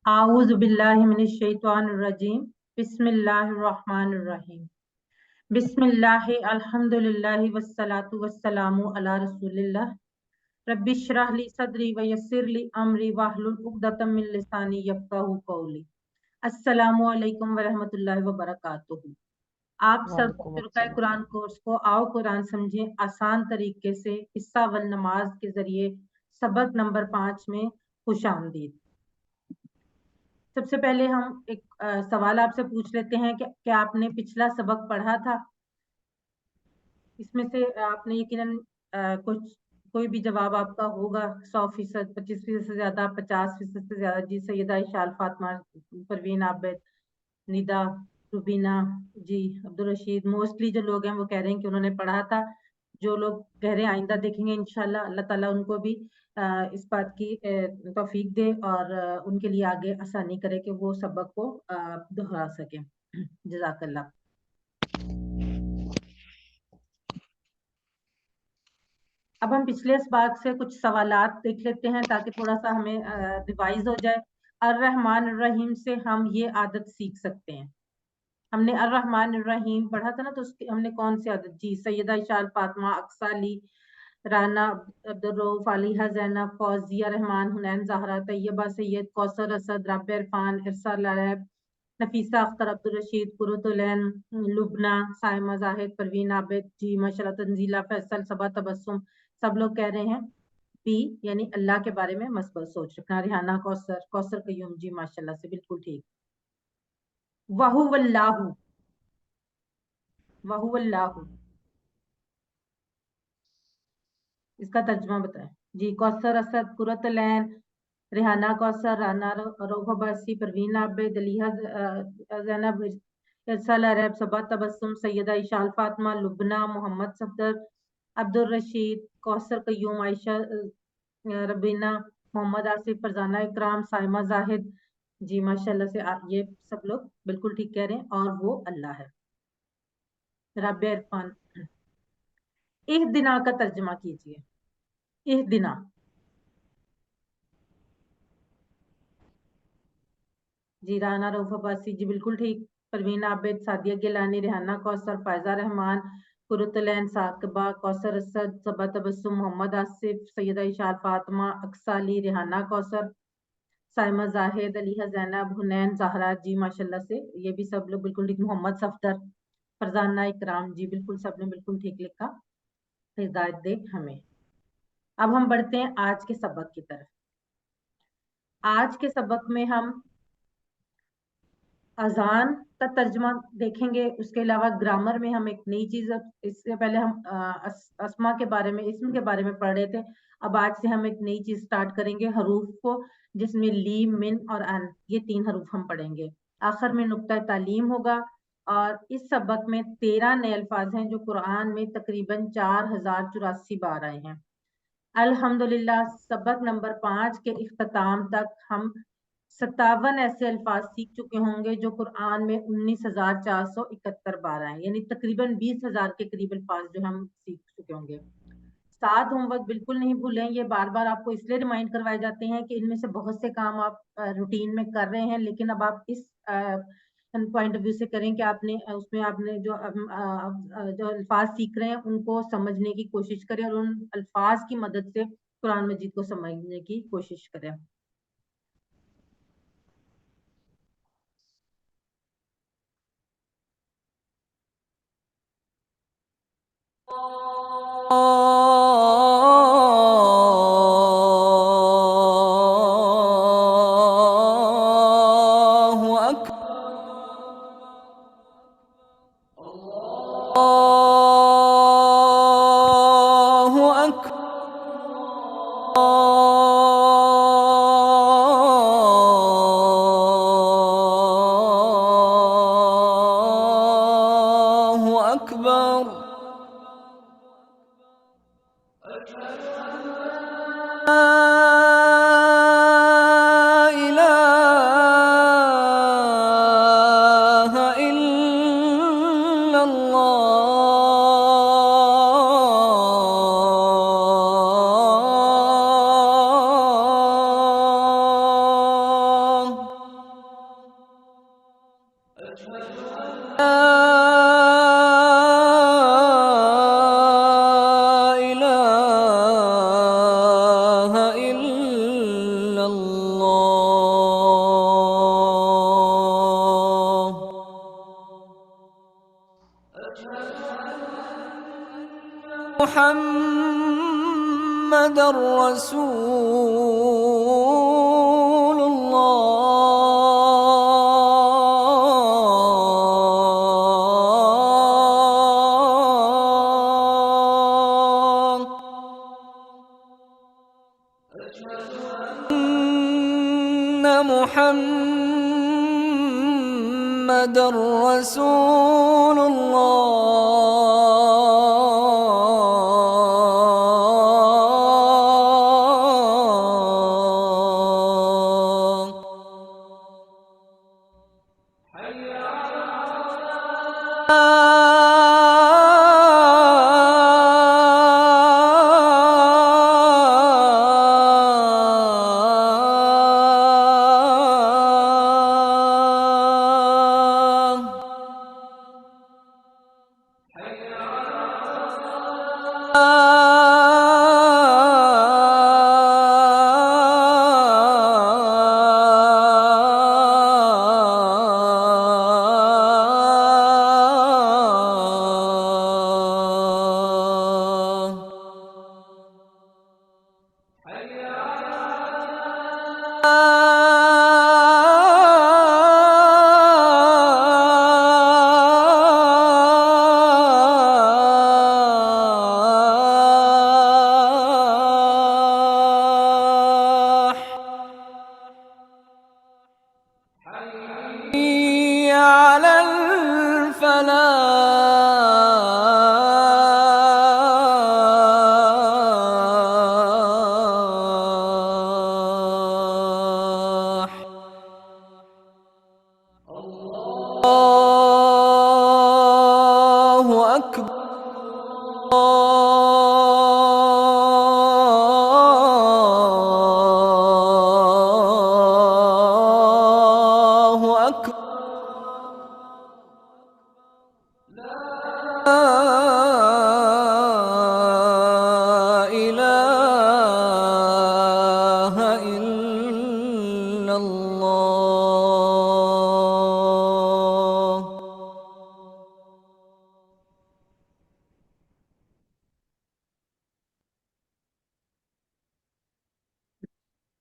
आऊज़ु बिल्लाहि मिनश शैतानिर रजीम। बिस्मिल्लाहिर रहमानिर रहीम। बिस्मिल्लाहि अल्हम्दुलिल्लाहि वस्सलातु वस्सलामु अला रसूलिल्लाह। रब्बि इश्रह ली सदरी व यस्सिर ली अमरी वाहलुल उक़दतम मिन लिसानी यफ़क़हू क़ौली। अस्सलामु अलैकुम व रहमतुल्लाहि व बरकातुहू। आप सब वालेकुम तुर्का अस्सलाम। कुरान कोर्स को आओ कुरान समझें आसान तरीके से हिस्सा व नमाज के जरिए सबक नंबर 5 में खुशामदीद। सबसे पहले हम एक सवाल आपसे पूछ लेते हैं कि क्या आपने पिछला सबक पढ़ा था। इसमें से आपने यकीनन कुछ कोई भी जवाब आपका होगा 100%, 25% से ज्यादा, 50% से ज्यादा। जी सैयदा इशाल फातिमा, परवीन आबिद, निदा, रुबीना, जी अब्दुल रशीद, मोस्टली जो लोग हैं वो कह रहे हैं कि उन्होंने पढ़ा था। जो लोग कह रहे हैं आइंदा देखेंगे इंशाल्लाह, अल्लाह ताला उनको भी इस बात की तौफीक दे और उनके लिए आगे आसानी करे कि वो सबक को दोहरा सकें। जज़ाकल्लाह। अब हम पिछले सबक से कुछ सवालात देख लेते हैं ताकि थोड़ा सा हमें रिवाइज हो जाए। अर्रहमान रहीम से हम ये आदत सीख सकते हैं। हमने अर्रहमान रहीम पढ़ा था ना, तो उसकी हमने कौन सी आदत, जी सैयदा इशाल फातिमा, अक्सा अली, राना, अब्दुल रऊफ, आलिहा जैनब, फौजिया रहमान, हुनैन ज़हरा, तैयबा सैयद, कौसर असद, राबिया इरफान, इरसा लैब, नफीसा अख्तर, अब्दुल रशीद, कुरतुलैन, लुबना, साइमा जाहिद, परवीन आबिद, जी माशाल्लाह, तंजीला, फैसल, सबा तबस्सुम। सब लोग कह रहे हैं बी, यानी अल्लाह के बारे में मस्बत सोच रखना। रिहाना, कौसर, कौसर कयूम, जी माशाल्लाह से बिल्कुल ठीक। वहुवल्लाहु, वहुवल्लाहु, इसका तर्जुमा बताएं। जी कौसर असद, कुरतलैन, रिहाना कौसर, राना रऊफ अब्बासी, परवीन आबिद, अलीहा जैनब, इरसाल अरब, सबा तबस्सुम, सैयदा इशाल फातिमा, लुबना, मोहम्मद सफदर, अब्दुल रशीद, कौसर कयूम, आयशा रबीना, मोहम्मद आसिफ, फरजाना इकराम, साइमा जाहिद। जी माशाल्लाह से ये सब लोग बिल्कुल ठीक कह रहे हैं और वो अल्लाह है। राबिया इरफान, इह दिना का तर्जुमा कीजिए। इह दिना, जी राना रऊफ अब्बासी, जी बिल्कुल ठीक। परवीन आबिद, सादिया गिलानी, रेहाना कौसर, फायजा रहमान, कुरुतलैन, साकबा, कौसर असद, सबा तबस्सुम, मोहम्मद आसिफ, सैयदा इशाल फातिमा, अक्सा अली, रेहाना कौसर, साइमा जाहिद, अलीहा जैनब, हुनैन ज़हरा, जी माशाल्लाह से ये भी सब लोग बिल्कुल ठीक। मोहम्मद सफदर, फरजाना इकराम, जी बिल्कुल सबने बिल्कुल ठीक लिखा। हिदायत दे हमें। अब हम बढ़ते हैं आज के सबक की तरफ। आज के सबक में हम अजान का तर्जुमा देखेंगे। उसके अलावा ग्रामर में हम एक नई चीज, इससे पहले हम अस्मा के बारे में, इस्म के बारे में पढ़ रहे थे। अब आज से हम एक नई चीज स्टार्ट करेंगे, हरूफ को, जिसमें लीम, मिन और अन, ये 3 हरूफ हम पढ़ेंगे। आखिर में नुक्ता तालीम होगा। और इस सबक में 13 नए अल्फाज हैं जो कुरान में तकरीबन 4084 बार आए हैं। अल्हम्दुलिल्लाह सबक नंबर 5 के इख्तिताम तक हम 57 ऐसे अल्फाज सीख चुके होंगे जो कुरान में 19,471 बार आए, यानी तकरीबन 20,000 के करीब अल्फाज जो हम सीख चुके होंगे। 7 होमवर्क बिल्कुल नहीं भूलें। ये बार बार आपको इसलिए रिमाइंड करवाए जाते हैं कि इनमें से बहुत से काम आप रूटीन में कर रहे हैं, लेकिन अब आप इस पॉइंट ऑफ व्यू से करें कि आपने उसमें आपने जो अल्फाज सीख रहे हैं उनको समझने की कोशिश करें और उन अल्फाज की मदद से कुरान मजीद को समझने की कोशिश करें। अल्लाहु अकबर। अल्लाहु अकबर। अल्लाहु अकबर। إله إلا الله محمد رسول الله أن محمد رسول حي على الفلاح الله أكبر الله أكبر لا إله إلا الله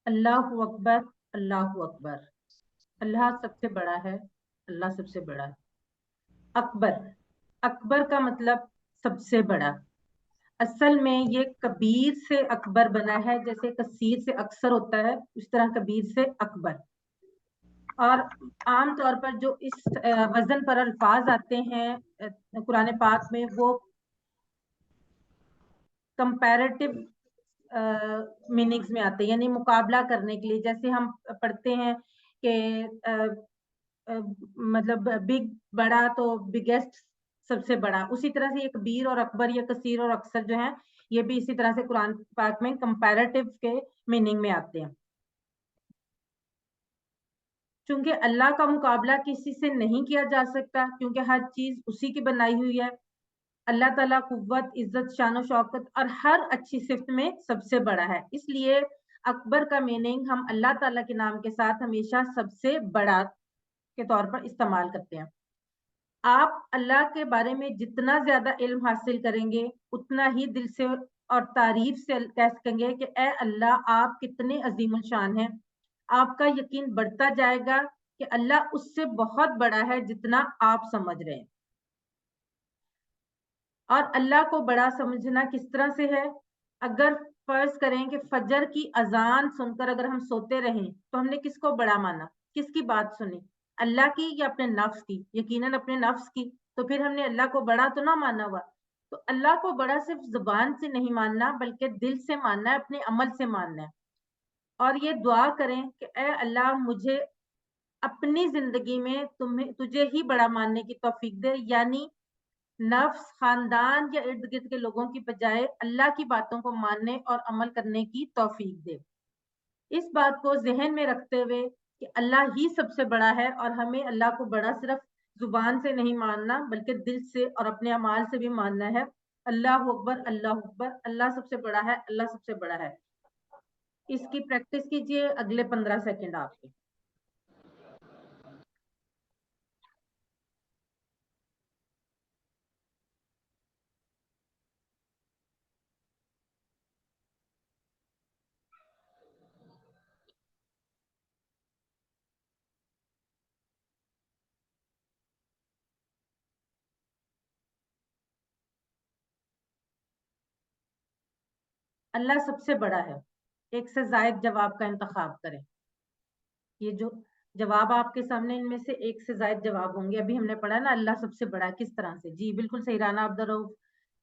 अल्लाहु अकबर, अल्लाहु अकबर। अल्लाह सबसे बड़ा है, अल्लाह सबसे बड़ा है। अकबर, अकबर का मतलब सबसे बड़ा। असल में ये कबीर से अकबर बना है, जैसे कसीर से अक्सर होता है, उस तरह कबीर से अकबर। और आम तौर पर जो इस वजन पर अल्फाज आते हैं कुरान पाक में, वो कंपैरेटिव मीनिंग्स में आते हैं, यानी मुकाबला करने के लिए। जैसे हम पढ़ते हैं कि मतलब बिग, बड़ा, तो बिगेस्ट, सबसे बड़ा। उसी तरह से ये कबीर और अकबर या कसीर और अक्सर जो है, ये भी इसी तरह से कुरान पाक में कंपैरेटिव के मीनिंग में आते हैं। चूंकि अल्लाह का मुकाबला किसी से नहीं किया जा सकता, क्योंकि हर चीज उसी की बनाई हुई है। अल्लाह ताला कुव्वत, इज्जत, शान और शौकत और हर अच्छी सिफ्त में सबसे बड़ा है। इसलिए अकबर का मीनिंग हम अल्लाह ताला के नाम के साथ हमेशा सबसे बड़ा के तौर पर इस्तेमाल करते हैं। आप अल्लाह के बारे में जितना ज्यादा इल्म हासिल करेंगे, उतना ही दिल से और तारीफ से कह सकेंगे कि ए अल्लाह, आप कितने अजीम शान हैं। आपका यकीन बढ़ता जाएगा कि अल्लाह उससे बहुत बड़ा है जितना आप समझ रहे हैं। और अल्लाह को बड़ा समझना किस तरह से है? अगर फर्ज करें कि फजर की अजान सुनकर अगर हम सोते रहें, तो हमने किसको बड़ा माना? किसकी बात सुनी? अल्लाह की या अपने नफ्स की? यकीनन अपने नफ्स की। तो फिर हमने अल्लाह को बड़ा तो ना माना हुआ। तो अल्लाह को बड़ा सिर्फ जुबान से नहीं मानना, बल्कि दिल से मानना है, अपने अमल से मानना है। और ये दुआ करें कि ए अल्लाह, मुझे अपनी जिंदगी में तुझे ही बड़ा मानने की तौफीक दे, यानी नफ्स, खानदान या इर्द गिर्द के लोगों की बजाय अल्लाह की बातों को मानने और अमल करने की तौफीक दे। इस बात को जहन में रखते हुए कि अल्लाह ही सबसे बड़ा है और हमें अल्लाह को बड़ा सिर्फ زبان سے نہیں ماننا بلکہ دل سے اور اپنے اعمال سے بھی ماننا ہے. اللہ اکبر، اللہ اکبر، اللہ سب سے بڑا ہے، اللہ سب سے بڑا ہے. اس کی پریکٹس کیجئے اگلے 15 سیکنڈ آپ کے. اللہ سب سے بڑا ہے. ایک سے زائد جواب کا انتخاب کریں. یہ جو جواب آپ کے سامنے ان میں سے ایک سے زائد جواب ہوں گے. ابھی ہم نے پڑھا نا اللہ سب سے بڑا ہے کس طرح سے. جی بالکل صحیح. رانا عبدالرؤف،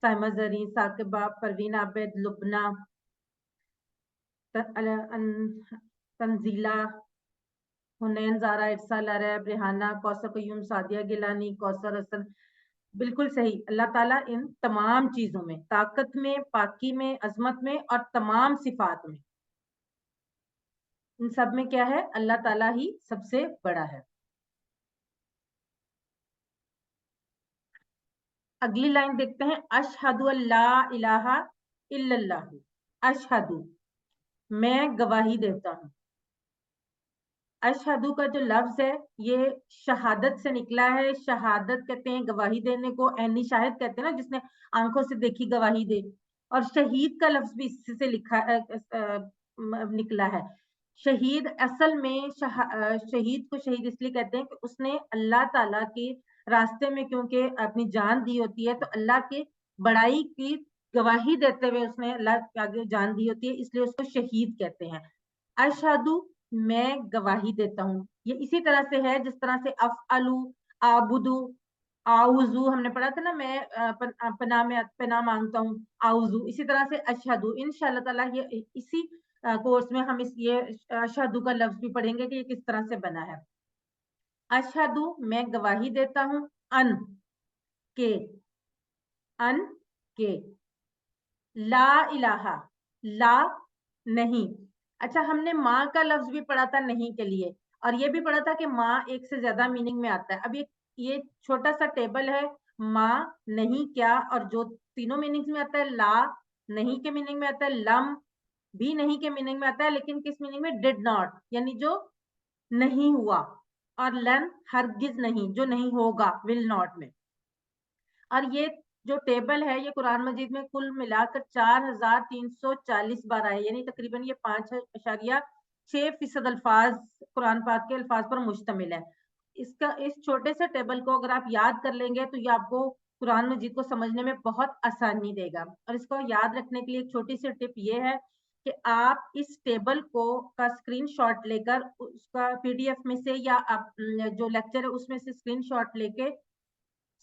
سائمہ زرین، ثاقبہ، پروین عابد، لبنہ، تنزیلہ، حنین، زارا، ارسال، عرب، ریحانہ، کوثر قیوم، سعدیہ گیلانی، کوثر حسن. بالکل صحیح. اللہ تعالیٰ ان تمام چیزوں میں، طاقت میں، پاکی میں، عظمت میں اور تمام صفات میں، ان سب میں کیا ہے؟ اللہ تعالیٰ ہی سب سے بڑا ہے. اگلی لائن دیکھتے ہیں. اشہد اللہ الہ الا اللہ. اشہد، میں گواہی دیتا ہوں. اشہدو کا جو لفظ ہے یہ شہادت سے نکلا ہے. شہادت کہتے ہیں گواہی دینے کو. عینی شاہد کہتے ہیں نا جس نے آنکھوں سے دیکھی گواہی دے. اور شہید کا لفظ بھی اس سے نکلا ہے. شہید اصل میں شہید کو شہید اس لیے کہتے ہیں کہ اس نے اللہ تعالیٰ کے راستے میں کیونکہ اپنی جان دی ہوتی ہے، تو اللہ کے بڑائی کی گواہی دیتے ہوئے اس نے اللہ کے آگے جان دی ہوتی ہے، اس لیے اس کو شہید کہتے ہیں. اشہدو، میں گواہی دیتا ہوں. یہ اسی طرح سے ہے جس طرح سے افعلو، آبدو، آؤزو ہم نے پڑھا تھا نا. میں پناہ مانگتا ہوں، آؤزو. اسی طرح سے اشہدو انشاءاللہ تعالیٰ یہ اسی کورس میں ہم یہ اشہدو کا لفظ بھی پڑھیں گے کہ یہ کس طرح سے بنا ہے. اشہدو، میں گواہی دیتا ہوں. ان کے، ان کے، لا الہ، لا نہیں. اچھا ہم نے ماں کا لفظ بھی پڑھا تھا نہیں کے لیے، اور یہ بھی پڑھا تھا کہ ماں ایک سے زیادہ میننگ میں آتا ہے. اب یہ چھوٹا سا ٹیبل ہے. ماں، نہیں، کیا، اور جو تینوں میننگز میں آتا ہے. لا نہیں کے میننگ میں آتا ہے. لم بھی نہیں کے میننگ میں آتا ہے، لیکن کس میننگ میں؟ ڈڈ ناٹ، یعنی جو نہیں ہوا. اور لن ہرگز نہیں، جو نہیں ہوگا، ول ناٹ میں. اور یہ جو ٹیبل ہے یہ قرآن مجید میں کل ملا کر 4340 بار آئے، یعنی تقریباً یہ 5.6% الفاظ قرآن پاک کے الفاظ پر مشتمل ہے. اس چھوٹے سے ٹیبل کو اگر آپ یاد کر لیں گے تو یہ آپ کو قرآن مجید کو سمجھنے میں بہت آسانی دے گا. اور اس کو یاد رکھنے کے لیے ایک چھوٹی سی ٹپ یہ ہے کہ آپ اس ٹیبل کا اسکرین شاٹ لے کر اس کا PDF میں سے یا آپ جو لیکچر ہے اس میں سے اسکرین شاٹ لے کے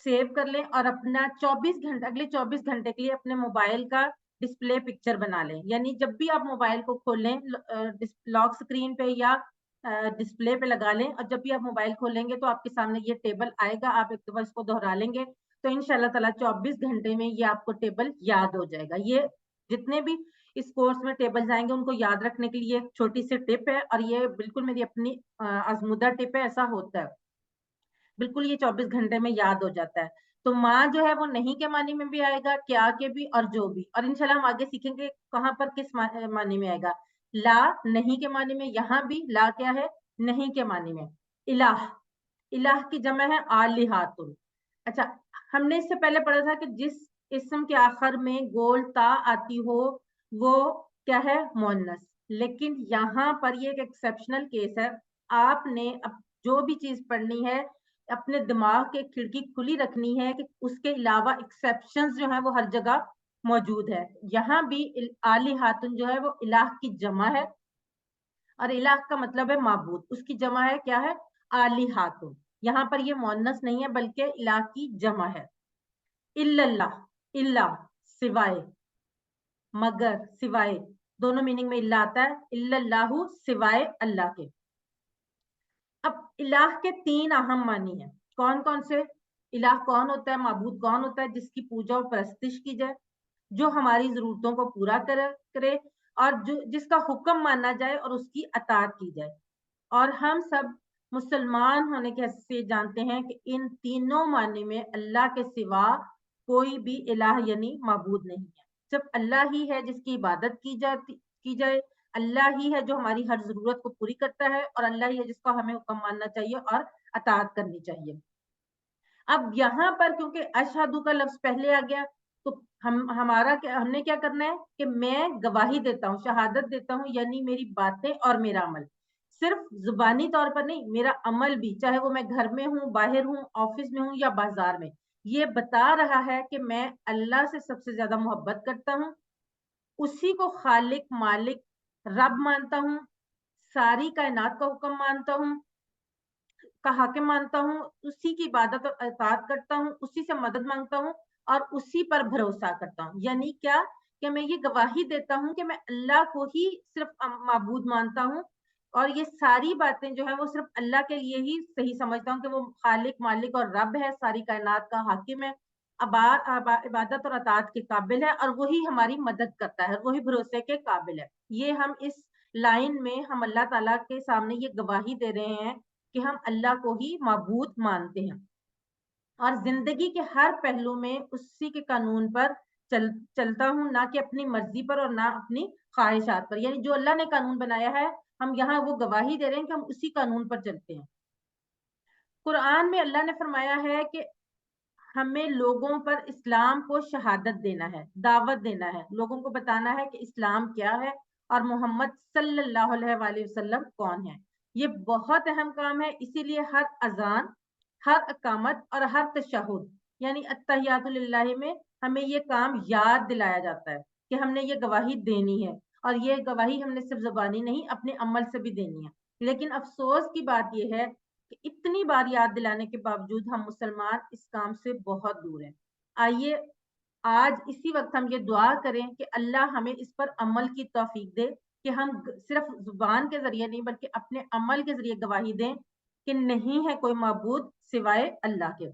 سیو کر لیں، اور اپنا 24 گھنٹے اگلے 24 گھنٹے کے لیے اپنے موبائل کا ڈسپلے پکچر بنا لیں. یعنی جب بھی آپ موبائل کو کھولیں لاک اسکرین پہ یا ڈسپلے پہ لگا لیں، اور جب بھی آپ موبائل کھولیں گے تو آپ کے سامنے یہ ٹیبل آئے گا. آپ ایک دفعہ اس کو دہرا لیں گے تو انشاءاللہ تعالیٰ 24 گھنٹے میں یہ آپ کو ٹیبل یاد ہو جائے گا. یہ جتنے بھی اس کورس میں ٹیبلز آئیں گے ان کو یاد رکھنے کے لیے ایک چھوٹی سی ٹپ ہے، اور یہ بالکل میری اپنی آزمودہ ٹپ ہے. ایسا ہوتا ہے بالکل، یہ 24 گھنٹے میں یاد ہو جاتا ہے. تو ماں جو ہے وہ نہیں کے معنی میں بھی آئے گا، کیا کے بھی، اور جو بھی. اور انشاءاللہ ہم آگے سیکھیں گے کہاں پر کس معنی میں آئے گا. لا نہیں کے معنی میں، یہاں بھی لا کیا ہے؟ نہیں کے معنی میں. الہ، الہ کی جمع ہے آلہات. اچھا ہم نے اس سے پہلے پڑھا تھا کہ جس اسم کے آخر میں گول تا آتی ہو وہ کیا ہے؟ مؤنث. لیکن یہاں پر یہ ایک ایکسیپشنل کیس ہے. آپ نے جو بھی چیز پڑھنی ہے اپنے دماغ کے کھڑکی کھلی رکھنی ہے کہ اس کے علاوہ ایکسیپشنز جو ہیں وہ ہر جگہ موجود ہے. یہاں بھی آلہاتن جو ہے وہ الہ کی جمع ہے، اور الہ کا مطلب ہے معبود. اس کی جمع ہے کیا ہے؟ آلہاتن. یہاں پر یہ مؤنث نہیں ہے بلکہ الہ کی جمع ہے. الا اللہ، الا سوائے، مگر، سوائے، دونوں میننگ میں الا آتا ہے. الا اللہ سوائے اللہ کے. اب الہ کے 3 اہم معنی ہیں. کون کون سے؟ الہ کون ہوتا ہے؟ معبود کون ہوتا ہے؟ جس کی پوجا و پرستش کی جائے، جو ہماری ضرورتوں کو پورا کرے، اور جس کا حکم مانا جائے اور اس کی اطاعت کی جائے. اور ہم سب مسلمان ہونے کے حیثیت سے جانتے ہیں کہ ان تینوں معنی میں اللہ کے سوا کوئی بھی الہ یعنی معبود نہیں ہے، صرف اللہ ہی ہے جس کی عبادت کی جائے، اللہ ہی ہے جو ہماری ہر ضرورت کو پوری کرتا ہے، اور اللہ ہی ہے جس کو ہمیں حکم ماننا چاہیے اور اطاعت کرنی چاہیے۔ اب یہاں پر کیونکہ اشہدو کا لفظ پہلے آ گیا تو ہم نے کیا کرنا ہے کہ میں گواہی دیتا ہوں، شہادت دیتا ہوں، یعنی میری باتیں اور میرا عمل صرف زبانی طور پر نہیں، میرا عمل بھی، چاہے وہ میں گھر میں ہوں، باہر ہوں، آفس میں ہوں یا بازار میں، یہ بتا رہا ہے کہ میں اللہ سے سب سے زیادہ محبت کرتا ہوں، اسی کو خالق مالک رب مانتا ہوں، ساری کائنات کا حکم مانتا ہوں، کا حاکم مانتا ہوں، اسی کی عبادت اور اطاعت کرتا ہوں، اسی سے مدد مانگتا ہوں اور اسی پر بھروسہ کرتا ہوں۔ یعنی کیا کہ میں یہ گواہی دیتا ہوں کہ میں اللہ کو ہی صرف معبود مانتا ہوں، اور یہ ساری باتیں جو ہے وہ صرف اللہ کے لیے ہی صحیح سمجھتا ہوں کہ وہ خالق مالک اور رب ہے، ساری کائنات کا حاکم ہے، عبادت اور اطاعت کے قابل ہے، اور وہی ہماری مدد کرتا ہے، وہی بھروسے کے قابل ہے۔ یہ ہم اس لائن میں ہم اللہ تعالیٰ کے سامنے یہ گواہی دے رہے ہیں کہ ہم اللہ کو ہی معبود مانتے ہیں، اور زندگی کے ہر پہلو میں اسی کے قانون پر چلتا ہوں، نہ کہ اپنی مرضی پر اور نہ اپنی خواہشات پر۔ یعنی جو اللہ نے قانون بنایا ہے ہم یہاں وہ گواہی دے رہے ہیں کہ ہم اسی قانون پر چلتے ہیں۔ قرآن میں اللہ نے فرمایا ہے کہ ہمیں لوگوں پر اسلام کو شہادت دینا ہے، دعوت دینا ہے، لوگوں کو بتانا ہے کہ اسلام کیا ہے اور محمد صلی اللہ علیہ وآلہ وسلم کون ہے۔ یہ بہت اہم کام ہے، اسی لیے ہر اذان، ہر اقامت اور ہر تشہد یعنی التحیات للہ میں ہمیں یہ کام یاد دلایا جاتا ہے کہ ہم نے یہ گواہی دینی ہے، اور یہ گواہی ہم نے صرف زبانی نہیں اپنے عمل سے بھی دینی ہے۔ لیکن افسوس کی بات یہ ہے کہ اتنی بار یاد دلانے کے باوجود ہم مسلمان اس کام سے بہت دور ہیں۔ آئیے آج اسی وقت ہم یہ دعا کریں کہ اللہ ہمیں اس پر عمل کی توفیق دے کہ ہم صرف زبان کے ذریعے نہیں بلکہ اپنے عمل کے ذریعے گواہی دیں کہ نہیں ہے کوئی معبود سوائے اللہ کے۔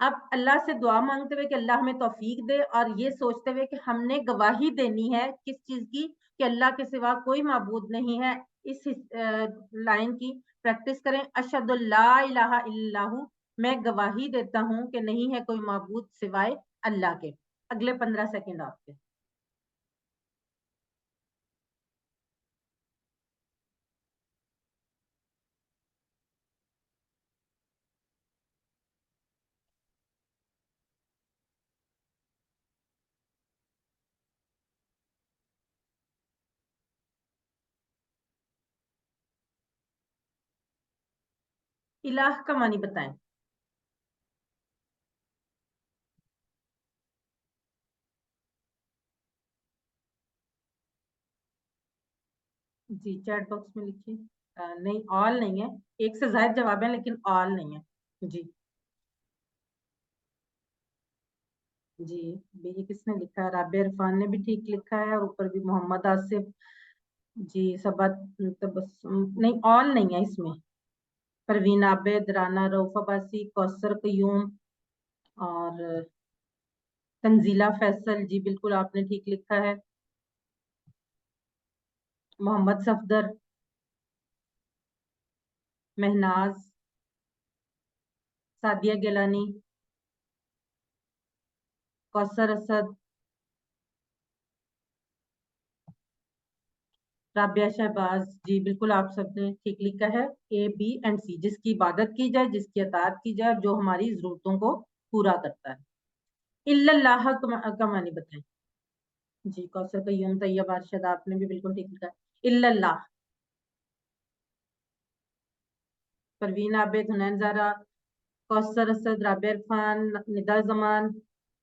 اب اللہ سے دعا مانگتے ہوئے کہ اللہ ہمیں توفیق دے، اور یہ سوچتے ہوئے کہ ہم نے گواہی دینی ہے کس چیز کی، کہ اللہ کے سوا کوئی معبود نہیں ہے، اس لائن کی پریکٹس کریں۔ اشہد اللہ الہ الا اللہ، میں گواہی دیتا ہوں کہ نہیں ہے کوئی معبود سوائے اللہ کے۔ اگلے 15 سیکنڈ آپ کے۔ الہ کا معنی بتائیں۔ جی چیٹ باکس میں لکھیے۔ نہیں آل نہیں ہے، ایک سے زائد جواب ہے لیکن آل نہیں ہے۔ جی جی یہ کس نے لکھا ہے؟ رابعہ عرفان نے بھی ٹھیک لکھا ہے، اور اوپر بھی محمد آصف۔ جی سبات نہیں، آل نہیں ہے اس میں۔ پروین عابد، رانا رؤف عباسی، کوثر قیوم اور تنزیلہ فیصل، جی بالکل آپ نے ٹھیک لکھا ہے۔ محمد صفدر، مہناز، سعدیہ گیلانی، کوثر اسد، رابعہ شہباز، جی بالکل آپ سب نے ٹھیک لکھا ہے۔ اے بی اینڈ سی، جس کی عبادت کی جائے، جس کی اطاعت کی جائے، جو ہماری ضرورتوں کو پورا کرتا ہے۔ الا اللہ کا معنی بتائیں۔ جی کوثر قیوم، طیب ارشد، آپ نے بھی بالکل ٹھیک لکھا ہے۔ الا اللہ، پروین عابد، حنین زہرا، کوثر اسد، رابعہ عرفان، ندا زمان،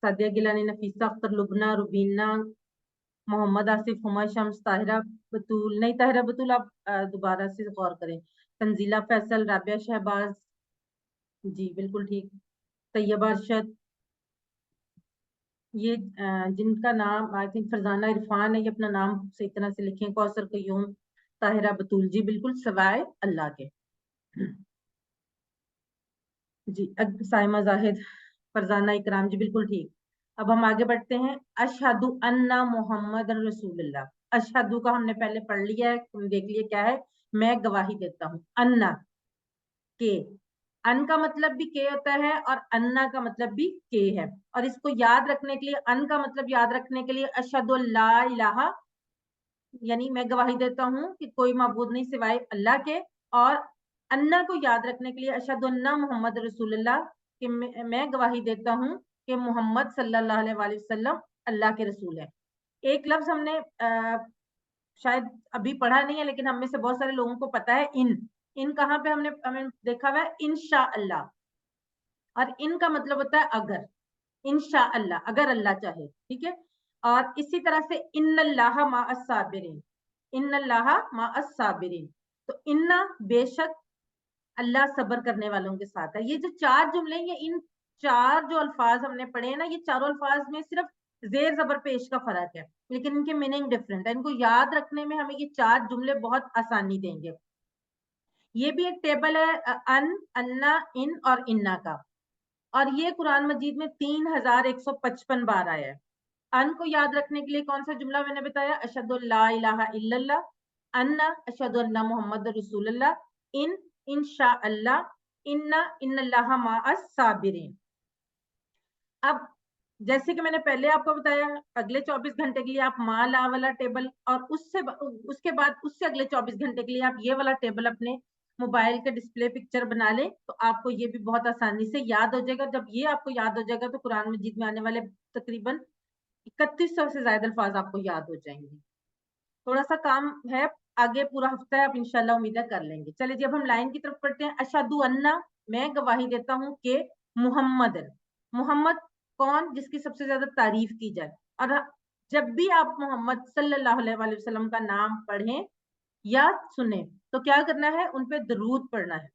سعدیہ گیلانی، نفیسہ اختر، لبنہ، روبینہ، محمد آصف، ہما شمس، طاہرہ بتول، نہیں طاہرہ بتول آپ دوبارہ سے غور کریں، تنزیلہ فیصل، رابعہ شہباز، جی بالکل ٹھیک، طیبہ ارشد، یہ جن کا نام آئی تھنک فرزانہ عرفان ہے، یہ اپنا نام صحیح طرح سے لکھیں، کوثر قیوم، طاہرہ بتول، جی بالکل سوائے اللہ کے۔ جی سائمہ زاہد، فرزانہ اکرام، جی بالکل ٹھیک۔ اب ہم آگے بڑھتے ہیں۔ اشہد ان محمد رسول اللہ، اشہدو کا ہم نے پہلے پڑھ لیا ہے، دیکھ لیے کیا ہے، میں گواہی دیتا ہوں، انا के। अन का मतलब भी के होता है और अन्ना का मतलब भी के है। और इसको याद रखने के लिए, अन का मतलब याद रखने के लिए अशहदु ला इलाहा, यानी मैं गवाही देता हूँ कि कोई माबूद नहीं सिवाय अल्लाह के। और अन्ना को याद रखने के लिए अशहदु अन्ना मोहम्मद रसूलुल्लाह, कि मैं गवाही देता हूँ कि मोहम्मद सल्लल्लाहु अलैहि वसल्लम अल्लाह के रसूल है। एक लफ्ज हमने शायद अभी पढ़ा नहीं है, लेकिन हम में से बहुत सारे लोगों को पता है, इन कहाँ पे हमें देखा हुआ है, इंशा अल्लाह। और इन का मतलब होता है अगर, इंशा अल्लाह, अगर अल्लाह चाहे, ठीक है। और इसी तरह से इन्नल्लाह माअस साबिरीन, इन्नल्लाह माअस साबिरीन, तो इन्ना बेशक अल्लाह सब्र करने वालों के साथ है। ये जो चार जुमले हैं, ये इन चार जो अल्फाज हमने पढ़े हैं ना, ये चारों अल्फाज में सिर्फ जेर जबर पेश का फर्क है, लेकिन इनके मीनिंग डिफरेंट है। इनको याद रखने में हमें ये चार जुमले बहुत आसानी देंगे। ये भी एक टेबल है अन, अन्ना, इन और इन्ना का, और ये कुरान मजीद में 3155 बार आया है। अन को याद रखने के लिए कौन सा जुमला मैंने बताया, अशहदु ला इलाहा इल्लल्लाह, अन्ना अशहदु अन्ना मोहम्मद रसूलुल्लाह, इन इंशा अल्लाह, इन्ना इन्नल्लाह माअस साबिरीन। अब जैसे कि मैंने पहले आपको बताया, अगले 24 घंटे के लिए आप मा ला वाला टेबल, और उसके बाद उससे अगले 24 घंटे के लिए आप ये वाला टेबल अपने मोबाइल के डिस्प्ले पिक्चर बना लें, तो आपको ये भी बहुत आसानी से याद हो जाएगा। जब ये आपको याद हो जाएगा तो कुरान मजीद में आने वाले तकरीबन 3100 से ज्यादा अल्फाज आपको याद हो जाएंगे। थोड़ा सा काम है, आगे पूरा हफ्ता है, आप इंशाल्लाह उम्मीद है कर लेंगे। चलिए जी, अब हम लाइन की तरफ पढ़ते हैं। अशहदु अन्ना, मैं गवाही देता हूँ कि मुहम्मद, मुहम्मद कौन, जिसकी सबसे ज्यादा तारीफ की जाए। और जब भी आप मोहम्मद सल्लल्लाहु अलैहि वसल्लम का नाम पढ़ें या सुने, तो क्या करना है, उन पे दरूद पढ़ना है।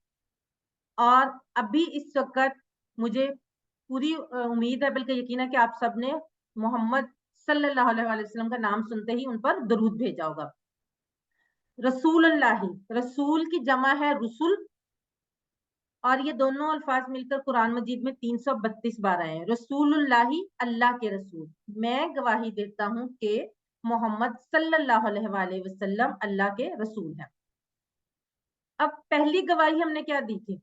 और अभी इस वक्त मुझे पूरी उम्मीद है, बल्कि यकीन है कि आप सब ने मोहम्मद सल्लल्लाहु अलैहि वसल्लम का नाम सुनते ही उन पर दरूद भेजा होगा। रसूलुल्लाही, रसूल की जमा है रुसुल, और ये दोनों अल्फाज मिलकर कुरान मजीद में 332 बार आए हैं। रसूलुल्लाही, अल्लाह के रसूल। मैं गवाही देता हूँ कि मोहम्मद सल्लल्लाहु अलैहि वसल्लम अल्लाह के रसूल हैं। अब पहली गवाही हमने क्या दी थी,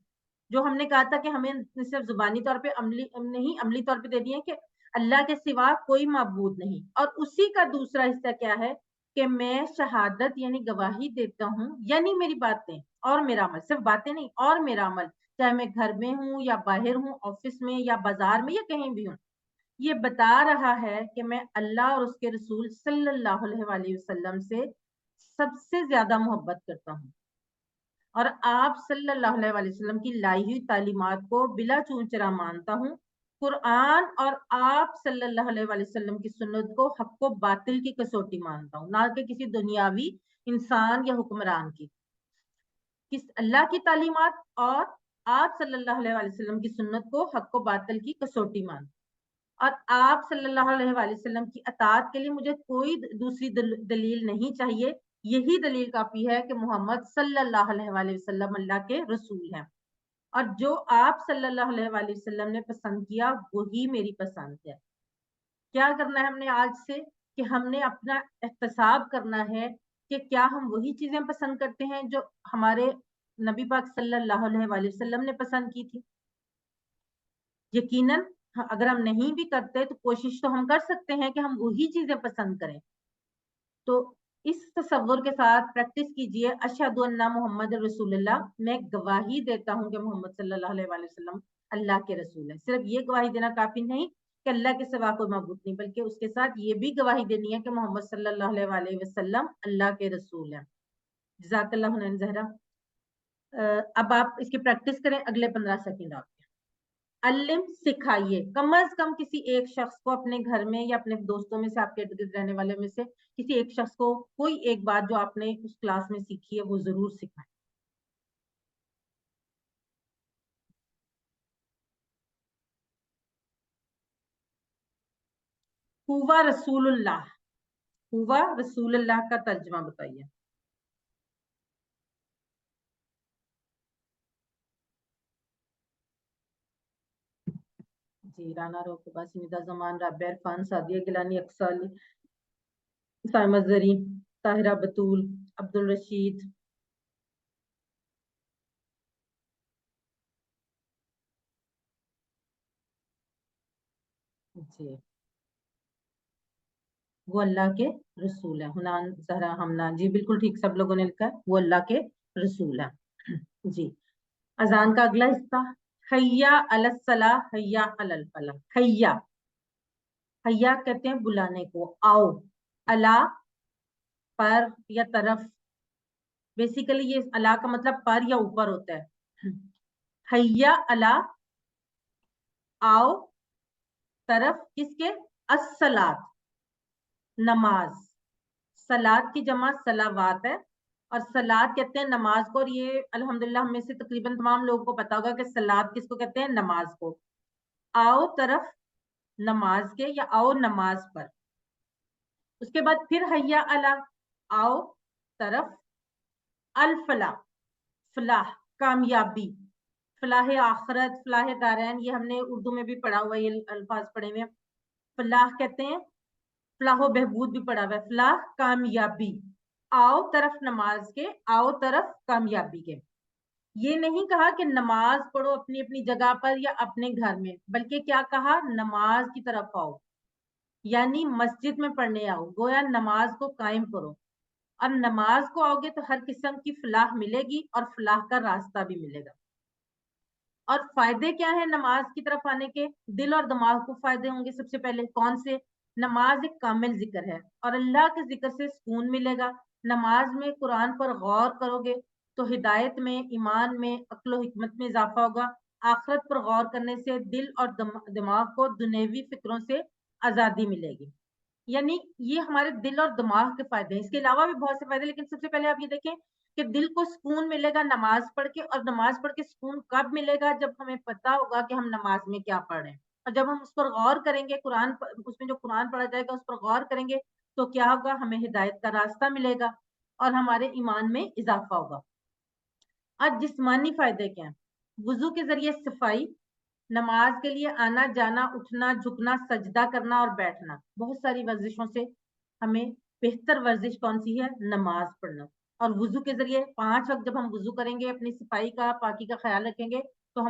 जो हमने कहा था कि हमें सिर्फ जुबानी तौर पे अमली तौर पे दे दिए कि अल्लाह के सिवा कोई माबूद नहीं। और उसी का दूसरा हिस्सा क्या है कि मैं शहादत यानी गवाही देता हूँ, यानी मेरी बातें और मेरा अमल, सिर्फ बातें नहीं और मेरा अमल, चाहे मैं घर में हूँ या बाहर हूँ, ऑफिस में या बाजार में या कहीं भी हूँ, ये बता रहा है कि मैं अल्लाह और उसके रसूल सल्लल्लाहु अलैहि वसल्लम से सबसे ज्यादा मोहब्बत करता हूँ। और आप सल्लल्लाहु अलैहि वसल्लम की लाई हुई तालीमात को बिला चून चरा मानता हूँ। कुरान और आप सल्लल्लाहु अलैहि वसल्लम की सुन्नत को हक को बातिल की कसौटी मानता हूँ, ना कि किसी दुनियावी इंसान या हुक्मरान की। किस अल्लाह की तालीमात और आप सल्लल्लाहु अलैहि वसल्लम की सुन्नत को हक को बातिल की कसौटी मानता हूँ। और आप सल्लल्लाहु अलैहि वसल्लम की अताअत के लिए मुझे कोई दूसरी दलील नहीं चाहिए। यही दलील काफी है कि मोहम्मद सल्लल्लाहु अलैहि वसल्लम अल्लाह के रसूल हैं, और जो आप सल्लल्लाहु अलैहि वसल्लम ने पसंद किया वही मेरी पसंद है। क्या करना है हमने आज से, कि हमने अपना एहतसाब करना है कि क्या हम वही चीजें पसंद करते हैं जो हमारे नबी पाक सल्लल्लाहु अलैहि वसल्लम ने पसंद की थी। यकीनन अगर हम नहीं भी करते तो कोशिश तो हम कर सकते हैं कि हम वही चीजें पसंद करें। तो इस तसव्वुर के साथ प्रैक्टिस कीजिए, अशहदु अन्ना मोहम्मद रसूलुल्लाह, मैं गवाही देता हूँ कि मोहम्मद सल्लल्लाहु अलैहि वसल्लम अल्लाह के रसूल है। सिर्फ ये गवाही देना काफी नहीं कि अल्लाह के सिवा कोई माबूद नहीं, बल्कि उसके साथ ये भी गवाही देनी है कि मोहम्मद सल्लल्लाहु अलैहि वसल्लम अल्लाह के रसूल है। जज़ाकल्लाहु खैरन ज़हरा। अब आप इसकी प्रैक्टिस करें अगले 15 सेकंड आप। अल्लिम, सिखाइए, कम अज कम किसी एक शख्स को अपने घर में या अपने दोस्तों में से, आपके इर्द गिर्द रहने वाले में से किसी एक शख्स को कोई एक बात जो आपने उस क्लास में सीखी है वो जरूर सिखाएं। हुवा रसूलुल्लाह, हुवा रसूलुल्लाह का तर्जमा बताइए। जी, राना रोकबा, सिमिदा जमान, राबिया इरफान, सादिया गिलानी, अक्सा अली, साइमा जरीन, ताहिरा बतूल, अब्दुल रशीद, جی وہ اللہ کے رسول ہے. حنان زہرا ہمنا جی بالکل ٹھیک سب لوگوں نے لکھا ہے وہ اللہ کے رسول ہے. جی اذان کا اگلا حصہ حیا علی الصلاح حیا علی الفلاح. حیا حیا کہتے ہیں بلانے کو. آؤ اللہ پر یا طرف, بیسیکلی یہ اللہ کا مطلب پر یا اوپر ہوتا ہے. حیا اللہ آؤ طرف کس کے, الصلاۃ نماز. صلات کی جمع صلوات ہے اور صلات کہتے ہیں نماز کو, اور یہ الحمدللہ ہم میں سے تقریباً تمام لوگوں کو پتا ہوگا کہ صلات کس کو کہتے ہیں, نماز کو. آؤ طرف نماز کے یا آؤ نماز پر. اس کے بعد پھر حیا اللہ آؤ طرف الفلاح فلاح کامیابی, فلاح آخرت فلاح دارین, یہ ہم نے اردو میں بھی پڑھا ہوا ہے, یہ الفاظ پڑھے ہوئے. فلاح کہتے ہیں فلاح و بہبود بھی پڑھا ہوا ہے, فلاح کامیابی. آؤ طرف نماز کے, آؤ طرف کامیابی کے. یہ نہیں کہا کہ نماز پڑھو اپنی اپنی جگہ پر یا اپنے گھر میں, بلکہ کیا کہا, نماز کی طرف آؤ, یعنی مسجد میں پڑھنے آؤ, گویا نماز کو قائم کرو. اور نماز کو آؤ گے تو ہر قسم کی فلاح ملے گی اور فلاح کا راستہ بھی ملے گا. اور فائدے کیا ہیں نماز کی طرف آنے کے, دل اور دماغ کو فائدے ہوں گے. سب سے پہلے کون سے, نماز ایک کامل ذکر ہے اور اللہ کے ذکر سے سکون ملے گا. نماز میں قرآن پر غور کرو گے تو ہدایت میں, ایمان میں, عقل و حکمت میں اضافہ ہوگا. آخرت پر غور کرنے سے دل اور دماغ کو دنیوی فکروں سے آزادی ملے گی. یعنی یہ ہمارے دل اور دماغ کے فائدے ہیں. اس کے علاوہ بھی بہت سے فائدے, لیکن سب سے پہلے آپ یہ دیکھیں کہ دل کو سکون ملے گا نماز پڑھ کے. اور نماز پڑھ کے سکون کب ملے گا, جب ہمیں پتا ہوگا کہ ہم نماز میں کیا پڑھ رہے ہیں. اور جب ہم اس پر غور کریں گے, قرآن اس میں جو قرآن پڑھا جائے گا اس پر غور کریں گے تو کیا ہوگا, ہمیں ہدایت کا راستہ ملے گا اور ہمارے ایمان میں اضافہ ہوگا. آج جسمانی فائدے کیا ہیں, وضو کے ذریعے صفائی, نماز کے لیے آنا جانا, اٹھنا جھکنا, سجدہ کرنا اور بیٹھنا. بہت ساری ورزشوں سے ہمیں بہتر ورزش کون سی ہے, نماز پڑھنا. اور وضو کے ذریعے 5 وقت جب ہم وضو کریں گے, اپنی صفائی کا پاکی کا خیال رکھیں گے تو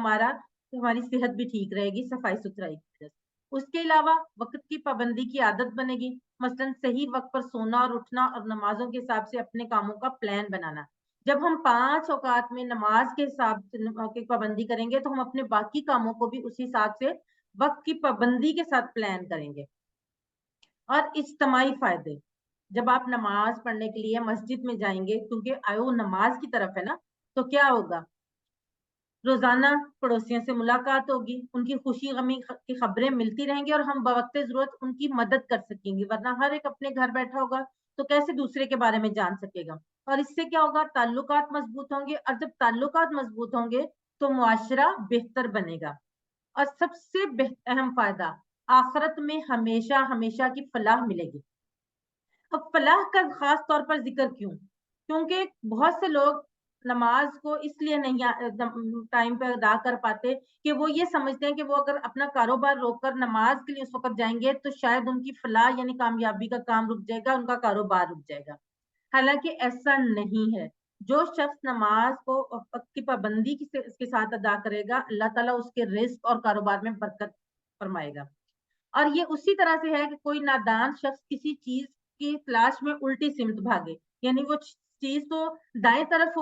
ہماری صحت بھی ٹھیک رہے گی صفائی ستھرائی کی وجہ سے. اس کے علاوہ وقت کی پابندی کی عادت بنے گی, مثلاً صحیح وقت پر سونا اور اٹھنا اور نمازوں کے حساب سے اپنے کاموں کا پلان بنانا. جب ہم 5 اوقات میں نماز کے حساب سے پابندی کریں گے تو ہم اپنے باقی کاموں کو بھی اسی حساب سے وقت کی پابندی کے ساتھ پلان کریں گے. اور اجتماعی فائدے, جب آپ نماز پڑھنے کے لیے مسجد میں جائیں گے, کیونکہ آئے نماز کی طرف ہے نا, تو کیا ہوگا, روزانہ پڑوسیوں سے ملاقات ہوگی, ان کی خوشی غمی کی خبریں ملتی رہیں گی اور ہم بوقت ضرورت ان کی مدد کر سکیں گے. ورنہ ہر ایک اپنے گھر بیٹھا ہوگا تو کیسے دوسرے کے بارے میں جان سکے گا. اور اس سے کیا ہوگا, تعلقات مضبوط ہوں گے, اور جب تعلقات مضبوط ہوں گے تو معاشرہ بہتر بنے گا. اور سب سے اہم فائدہ, آخرت میں ہمیشہ ہمیشہ کی فلاح ملے گی. اب فلاح کا خاص طور پر ذکر کیوں, کیونکہ بہت سے لوگ نماز کو اس لیے نہیں ٹائم پہ ادا کر پاتے کہ وہ یہ سمجھتے ہیں کہ وہ اگر اپنا کاروبار روک کر نماز کے لیے اس وقت جائیں گے تو شاید ان کی فلاح یعنی کامیابی کا کام رک جائے گا, ان کا کاروبار رک جائے گا. حالانکہ ایسا نہیں ہے. جو شخص نماز کو وقت کی پابندی کے ساتھ ادا کرے گا, اللہ تعالیٰ اس کے رزق اور کاروبار میں برکت فرمائے گا. اور یہ اسی طرح سے ہے کہ کوئی نادان شخص کسی چیز کی تلاش میں الٹی سمت بھاگے, یعنی وہ چیز تو دائیں طرف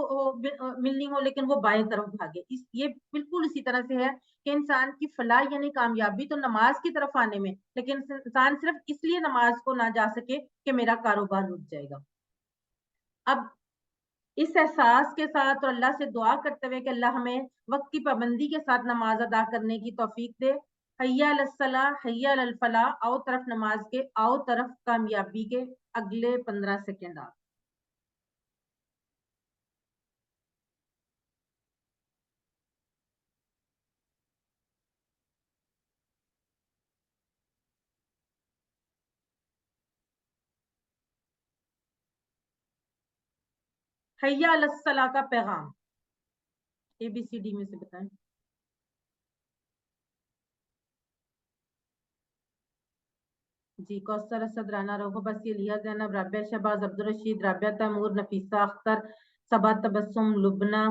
ملنی ہو لیکن وہ بائیں طرف بھاگے. یہ بالکل اسی طرح سے ہے کہ انسان کی فلاح یعنی کامیابی تو نماز کی طرف آنے میں, لیکن انسان صرف اس لیے نماز کو نہ جا سکے کہ میرا کاروبار رک جائے گا. اب اس احساس کے ساتھ اور اللہ سے دعا کرتے ہوئے کہ اللہ ہمیں وقت کی پابندی کے ساتھ نماز ادا کرنے کی توفیق دے. حیا علی الصلاح حیا علی الفلاح, آؤ طرف نماز کے, آؤ طرف کامیابی کے. اگلے 15 سیکنڈ آپ. حیا علی الصلاح کا پیغام ABCD میں سے بتائیں. جی کوثر اسد, رانا روغو بسی, لیہ زینب, رابعہ شہباز, عبدالرشید, رابعہ تیمور, نفیسہ اختر, صبا تبسم, لبنہ,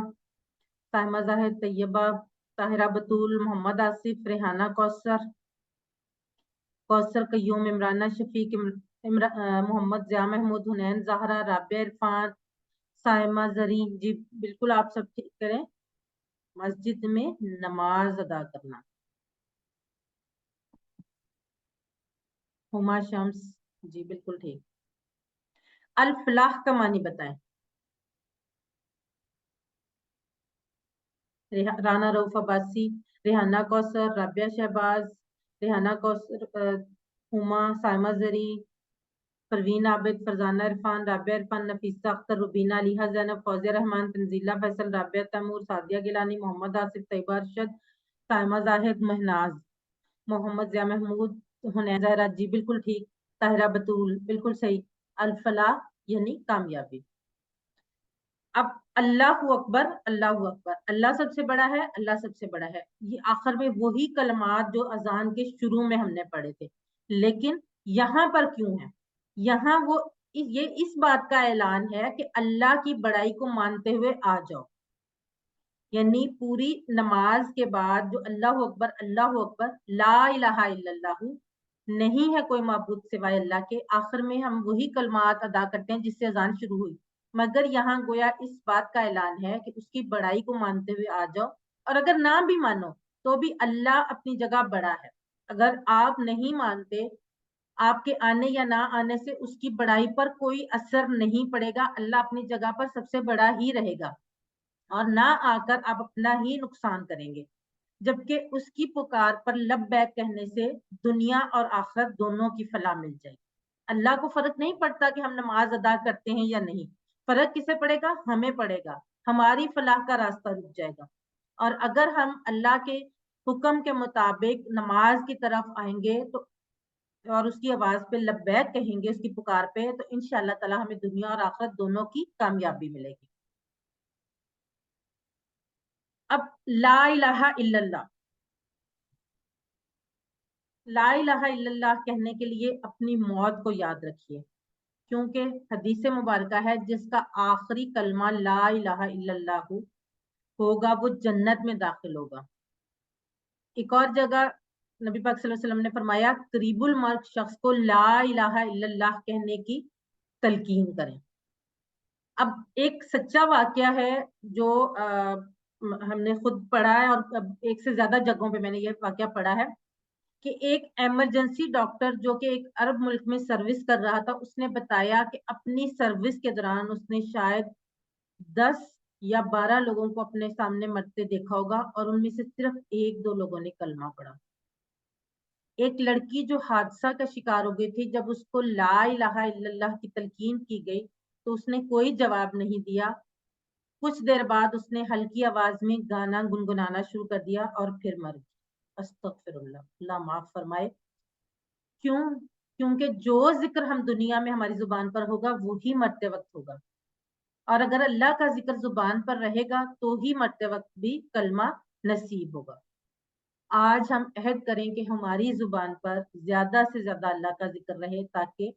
سائمہ زاہد, طیبہ, طاہرہ بطول, محمد آصف, ریحانہ کوثر, कौसर कयूम, इमराना शफीक, मोहम्मद जिया महमूद, हुनैन ज़हरा, राबिया इरफान, साइमा जरीन। जी बिल्कुल, आप सब ठीक करें। मस्जिद में नमाज अदा करना। हुमा शम्स, जी बिल्कुल ठीक। अल फलाह का मानी बताएं। राना रऊफ अब्बासी, रेहाना कौसर, राबिया शहबाज, रेहाना कौसर, हुमा, साइमा जरी, परवीन आबिद, फरजाना इरफान, राबिया इरफान, नफीसा अख्तर, रुबीना, अलीहा जैनब, फौजिया रहमान, तंजीला फैसल, राबिया तैमूर, सादिया गिलानी, मोहम्मद आसिफ, तैयबा अरशद, साइमा जाहिद, महनाज, मोहम्मद जिया महमूद, हुनैन ज़हरा, जी बिल्कुल ठीक। ताहिरा बतूल, बिल्कुल सही। अल फलाह यानी कामयाबी। अब अल्लाहू अकबर, अल्लाहू अकबर, अल्लाह सबसे बड़ा है, अल्लाह सबसे बड़ा है, ये आखिर में वही कलमात जो अजान के शुरू में हमने पढ़े थे। लेकिन यहाँ पर क्यों है? यहाँ वो ये इस बात का ऐलान है कि अल्लाह की बड़ाई को मानते हुए आ जाओ। यानी पूरी नमाज के बाद जो अल्लाह अकबर, ला इलाहा इल्लल्लाहु, नहीं है कोई माबूद सिवाय अल्लाह के, आखिर में हम वही कलमात अदा करते हैं जिससे अजान शुरू हुई। मगर यहाँ गोया इस बात का ऐलान है कि उसकी बड़ाई को मानते हुए आ जाओ। और अगर ना भी मानो तो भी अल्लाह अपनी जगह बड़ा है। अगर आप नहीं मानते, आपके आने या ना आने से उसकी बड़ाई पर कोई असर नहीं पड़ेगा। अल्लाह अपनी जगह पर सबसे बड़ा ही रहेगा और ना आकर आप अपना ही नुकसान करेंगे। जबकि उसकी पुकार पर लब्बैक कहने से दुनिया और आखिरत दोनों की फलाह मिल जाएगी। अल्लाह को फर्क नहीं पड़ता कि हम नमाज अदा करते हैं या नहीं। फर्क किसे पड़ेगा? हमें पड़ेगा। हमारी फलाह का रास्ता रुक जाएगा। और अगर हम अल्लाह के हुक्म के मुताबिक नमाज की तरफ आएंगे तो और उसकी आवाज पे लब्बैक कहेंगे, उसकी पुकार पे, तो इंशाअल्लाह ताला हमें दुनिया और आखिरत दोनों की कामयाबी मिलेगी। अब ला इलाहा इल्लल्लाह, ला इलाहा इल्लल्लाह कहने के लिए अपनी मौत को याद रखिए, क्योंकि हदीस मुबारका है जिसका आखिरी कलमा ला इलाहा इल्लल्लाह होगा वो जन्नत में दाखिल होगा। एक और जगह नबी पाक सल्लल्लाहु अलैहि वसल्लम ने फरमाया, करीबुल मर्द शख्स को ला इलाहा इल्लल्लाह कहने की तलकीन करें। अब एक सच्चा वाकया है जो हमने खुद पढ़ा है और एक से ज्यादा जगहों पे मैंने ये वाकया पढ़ा है कि एक इमरजेंसी डॉक्टर जो कि एक अरब मुल्क में सर्विस कर रहा था, उसने बताया कि अपनी सर्विस के दौरान उसने शायद 10 या 12 लोगों को अपने सामने मरते देखा होगा और उनमें से सिर्फ 1-2 लोगों ने कलमा पढ़ा। एक लड़की जो हादसा का शिकार हो गई थी, जब उसको ला इलाहा इल्लल्लाह की तलकीन की गई तो उसने कोई जवाब नहीं दिया। कुछ देर बाद उसने हल्की आवाज में गाना गुनगुनाना शुरू कर दिया और फिर मर गई। अस्तगफिरुल्लाह, अल्लाह माफ फरमाए। क्यों? क्योंकि जो जिक्र हम दुनिया में हमारी जुबान पर होगा वही मरते वक्त होगा। और अगर अल्लाह का जिक्र जुबान पर रहेगा तो ही मरते वक्त भी कलमा नसीब होगा। आज हम अहद करें कि हमारी जुबान पर ज्यादा से ज्यादा अल्लाह का जिक्र रहे ताकि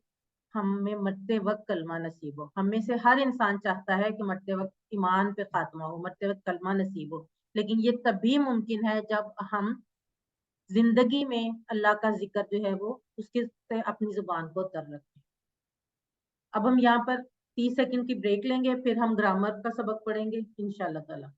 हमें मरते वक्त कलमा नसीब हो। हमें से हर इंसान चाहता है कि मरते वक्त ईमान पे खात्मा हो, मरते वक्त कलमा नसीब हो। लेकिन ये तभी मुमकिन है जब हम जिंदगी में अल्लाह का जिक्र जो है वो उसके से अपनी जुबान को तर रखें। अब हम यहाँ पर 30 सेकंड की ब्रेक लेंगे, फिर हम ग्रामर का सबक पढ़ेंगे इंशाल्लाह ताला।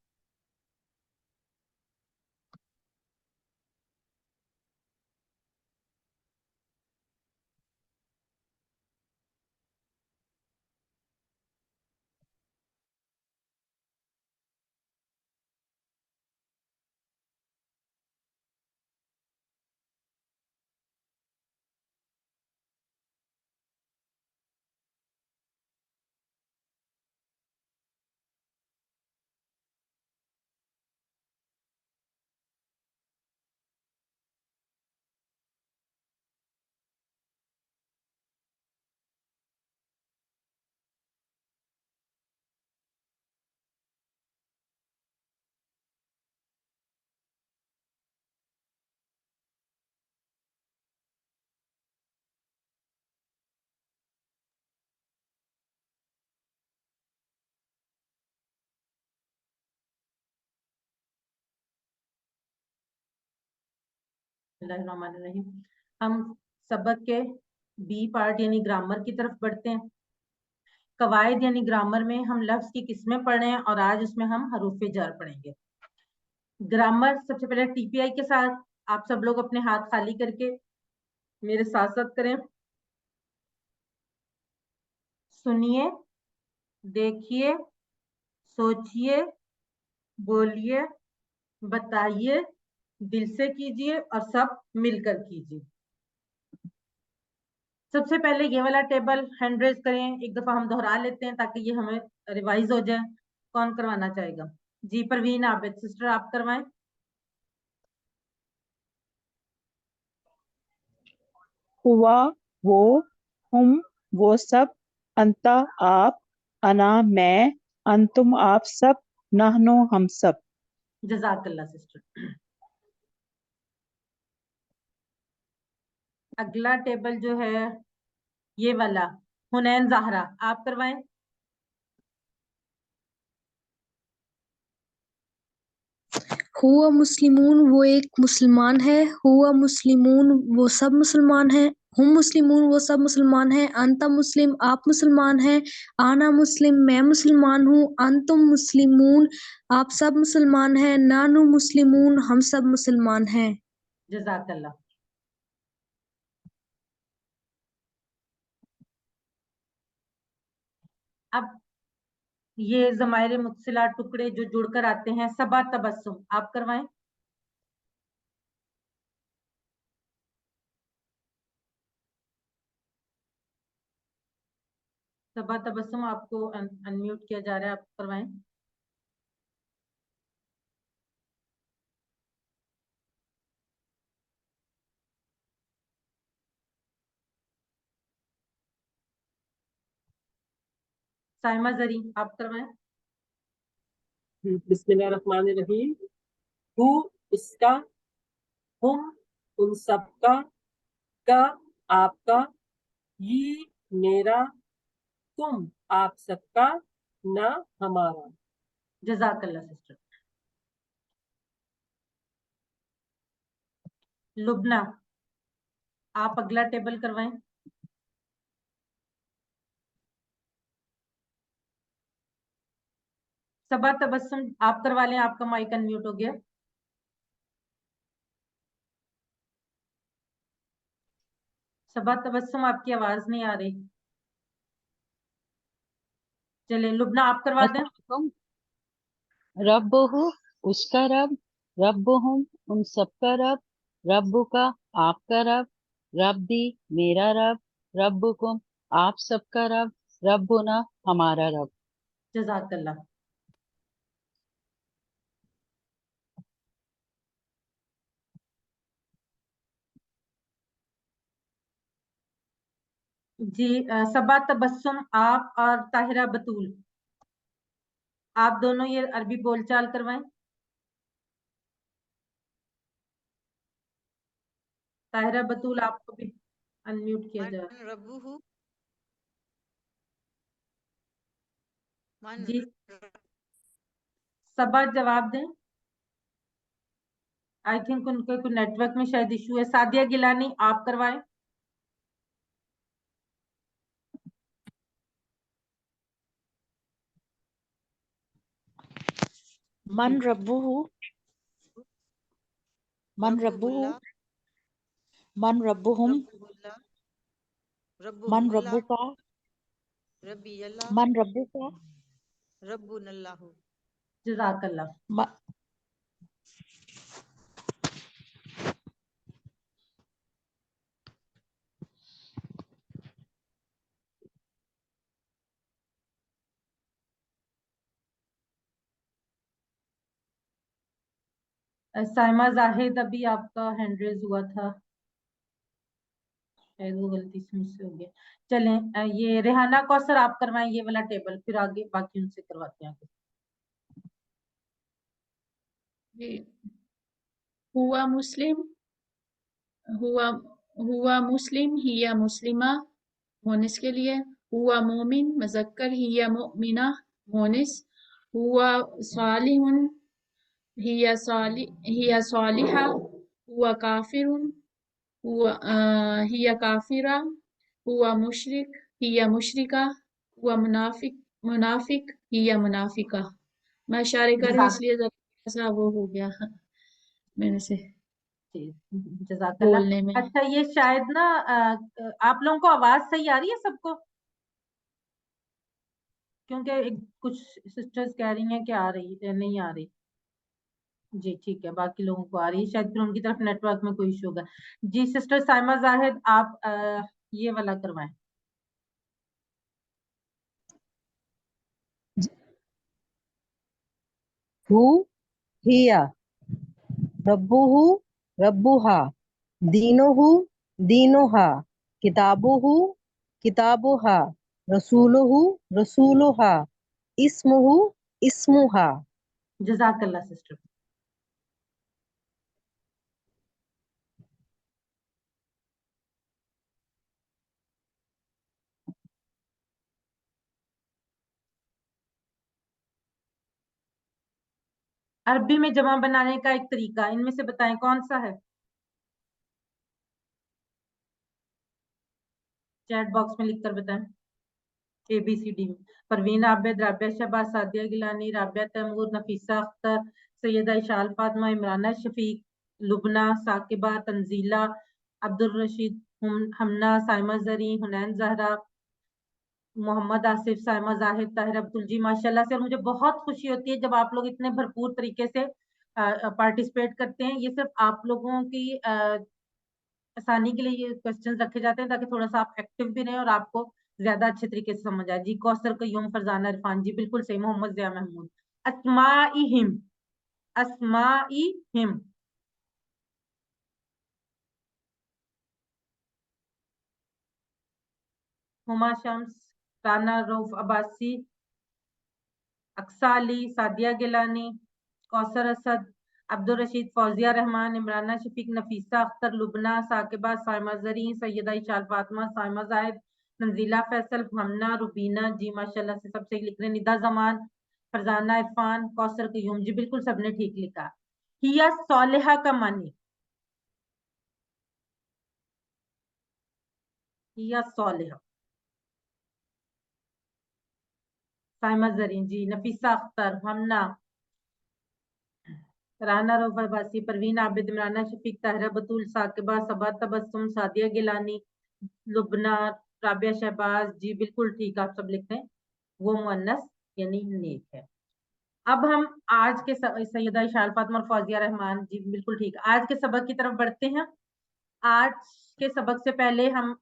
बिस्मिल्लाहिर्रहमानिर्रहीम। हम सबक के बी पार्ट यानी ग्रामर की तरफ बढ़ते हैं। कवायद यानी ग्रामर में हम लफ्ज की किस्में पढ़ रहे हैं और आज उसमें हम हरूफ जर पढ़ेंगे। ग्रामर सबसे पहले टीपीआई के साथ आप सब लोग अपने हाथ खाली करके मेरे साथ साथ करें। सुनिए, देखिए, सोचिए, बोलिए, बताइए, दिल से कीजिए और सब मिलकर कीजिए। सबसे पहले ये वाला टेबल हैंड रेज करें, एक दफा हम दोहरा लेते हैं ताकि ये हमें रिवाइज हो जाए। कौन करवाना चाहेगा? जी परवीन आबिद सिस्टर आप करवाएं। हुआ वो, हम वो सब, अंता आप, अना मैं, अंतुम आप सब, नहनो हम सब। जजाकल्ला सिस्टर। अगला टेबल जो है ये वाला, हुनैन ज़ाहरा आप करवाएं। हुआ मुस्लिमून वो एक मुसलमान है। हुआ मुस्लिमून वो सब मुसलमान हैं। हम मुस्लिमून वो सब मुसलमान हैं। अंता मुस्लिम आप मुसलमान हैं। आना मुस्लिम मैं मुसलमान हूँ। अंतुम मुस्लिमून आप सब मुसलमान हैं। नानु मुस्लिमून हम सब मुसलमान हैं। जजाकल्ला। अब ये ज़मायरे मुत्सिला टुकड़े जो जुड़कर आते हैं, सबा तबस्सुम आप करवाएं। सबा तबस्सुम आपको अनम्यूट किया जा रहा है, आप करवाएं। साइमा जरी आप करवाएं। बिस्मिल्लाहिर्रहमानिर्रहीम। हु उसका, हम उन सबका, का आपका, ये मेरा, तुम आप सबका, ना हमारा। जजाकल्ला सिस्टर। लुबना आप अगला टेबल करवाएं। सबा तबस्सुम आप करवा लें, आपका माइक अनम्यूट हो गया। सबा तबस्सुम आपकी आवाज नहीं आ रही। चलिए लुबना आप करवा दें। रब्बुहु उसका रब, रब्बुहुम उन सबका रब, रब्बुका आपका रब, रब्बी मेरा रब, रब्बुकुम आप सबका रब, रब्बुना हमारा रब। जजाकल्ला। जी सबा तबस्सुम आप और ताहिरा बतूल आप दोनों ये अरबी बोलचाल करवाएं। ताहिरा बतूल आपको भी अनम्यूट किया जाए। रब्बुहु जी सबा जवाब दें। आई थिंक उनके कोई नेटवर्क में शायद इशू है। सादिया गिलानी आप करवाएं। मन रब्बुहु, मन रब्बुहु, रब्बुहुल्लाह मन रब्बुहुम, रब्बुहुल्लाह मन रब्बुहुमुल्लाह रब्बुका, रब्बी अल्लाह मन रब्बुका, रब्बुनल्लाहु। जजाकल्ला। म- साइमा जाहिद अभी आपका हैंड रेज हुआ था, शायद वो गलती से मुझसे हो गया। चलें ये रेहाना कौसर आप करवाएं ये वाला टेबल, फिर आगे बाकी उनसे करवाते हैं आगे। जी। हुआ मुस्लिम, हुआ हुआ मुस्लिम, हिया मुस्लिमा मोनिस के लिए। हुआ मोमिन मुज़क्कर, हिया मोमिना मोनिस। हुआ सालिहुन, हिया सालिहा। हुआ काफिरुन, हिया काफिरा, हुआ मुशरिक, हिया मुशरिका, हुआ मुनाफिक, हिया मुनाफिका। मैं इशारे कर रही हूँ इसलिए जरा सा वो हो गया मेरे से जज़ाकल्लाह। बोलने में। अच्छा, ये शायद ना आप लोगों को आवाज सही आ रही है सबको? क्योंकि कुछ सिस्टर्स कह रही हैं कि आ रही है, नहीं आ रही। जी ठीक है, बाकी लोगों को आ रही है, शायद फिर उनकी तरफ नेटवर्क में कोई इशू होगा। जी सिस्टर साइमा जाहिद, आप ये वाला करवाएं। हु हिया, रब्बुहु रब्बुहा, दीनुहु दीनुहा, किताबुहु किताबुहा, रसूलुहु रसूलुहा, इस्मुहु इस्मुहा। जज़ाकल्लाह सिस्टर। अरबी में जमा बनाने का एक तरीका इनमें से बताएं कौन सा है? चैट बॉक्स में लिखकर बताएं। ABCD में परवीन आबिद, राबिया शहबाज, सादिया गिलानी, राबिया तैमूर, नफीसा अख्तर, सैयदा इशाल फातिमा, इमराना शफीक, लुबना, साकिबा, तंजीला, अब्दुल रशीद, हमना, साइमा जरी, हुनैन जहरा, मोहम्मद आसिफ, साइमा जाहिद, ताहिर अब्दुल। जी माशाल्लाह से, और मुझे बहुत खुशी होती है जब आप लोग इतने भरपूर तरीके से पार्टिसिपेट करते हैं। ये सिर्फ आप लोगों की आसानी के लिए ये क्वेश्चन रखे जाते हैं ताकि थोड़ा सा आप एक्टिव भी रहें और आपको ज्यादा अच्छे तरीके से समझ आए। जी कौसर कयूम, फरजाना इरफान, जी बिल्कुल सही। मोहम्मद जिया महमूद, अस्माइहिम, अस्माइहिम। हुमा शम्स, राना रऊफ अब्बासी, अक्सा अली, सादिया गिलानी, कौसर असद, अब्दुल रशीद, फौजिया रहमान, इमराना शफीक, नफीसा अख्तर, लुबना, साकिबा, साइमा जरी, सैयदा इशाल फातिमा, साइमा जाहिद, तंजीला फैसल, हमना, रुबीना। जी माशाल्लाह से सब सही लिख रहे हैं। निदा जमान, फरजाना इरफान, कौसर कयूम, जी बिल्कुल सबने ठीक लिखा। हिया सालिहा का मानी, हिया सालिहा। साइमा जरी, जी नफीसा अख्तर, हमना, राना रोवर बासी, परवीन आबिद, इमराना शफीक, ताहिरा बतूल, साकिबा, सबा तबस्सुम, सादिया गिलानी, लुबना, राबिया शहबाज। जी बिल्कुल ठीक, आप सब लिखते हैं। वो मुअन्नस यानी नेक है। अब हम आज के सैयदा इशाल फातिमा और फौजिया रहमान, जी बिल्कुल ठीक। आज के सबक की तरफ बढ़ते हैं। आज के सबक से पहले हम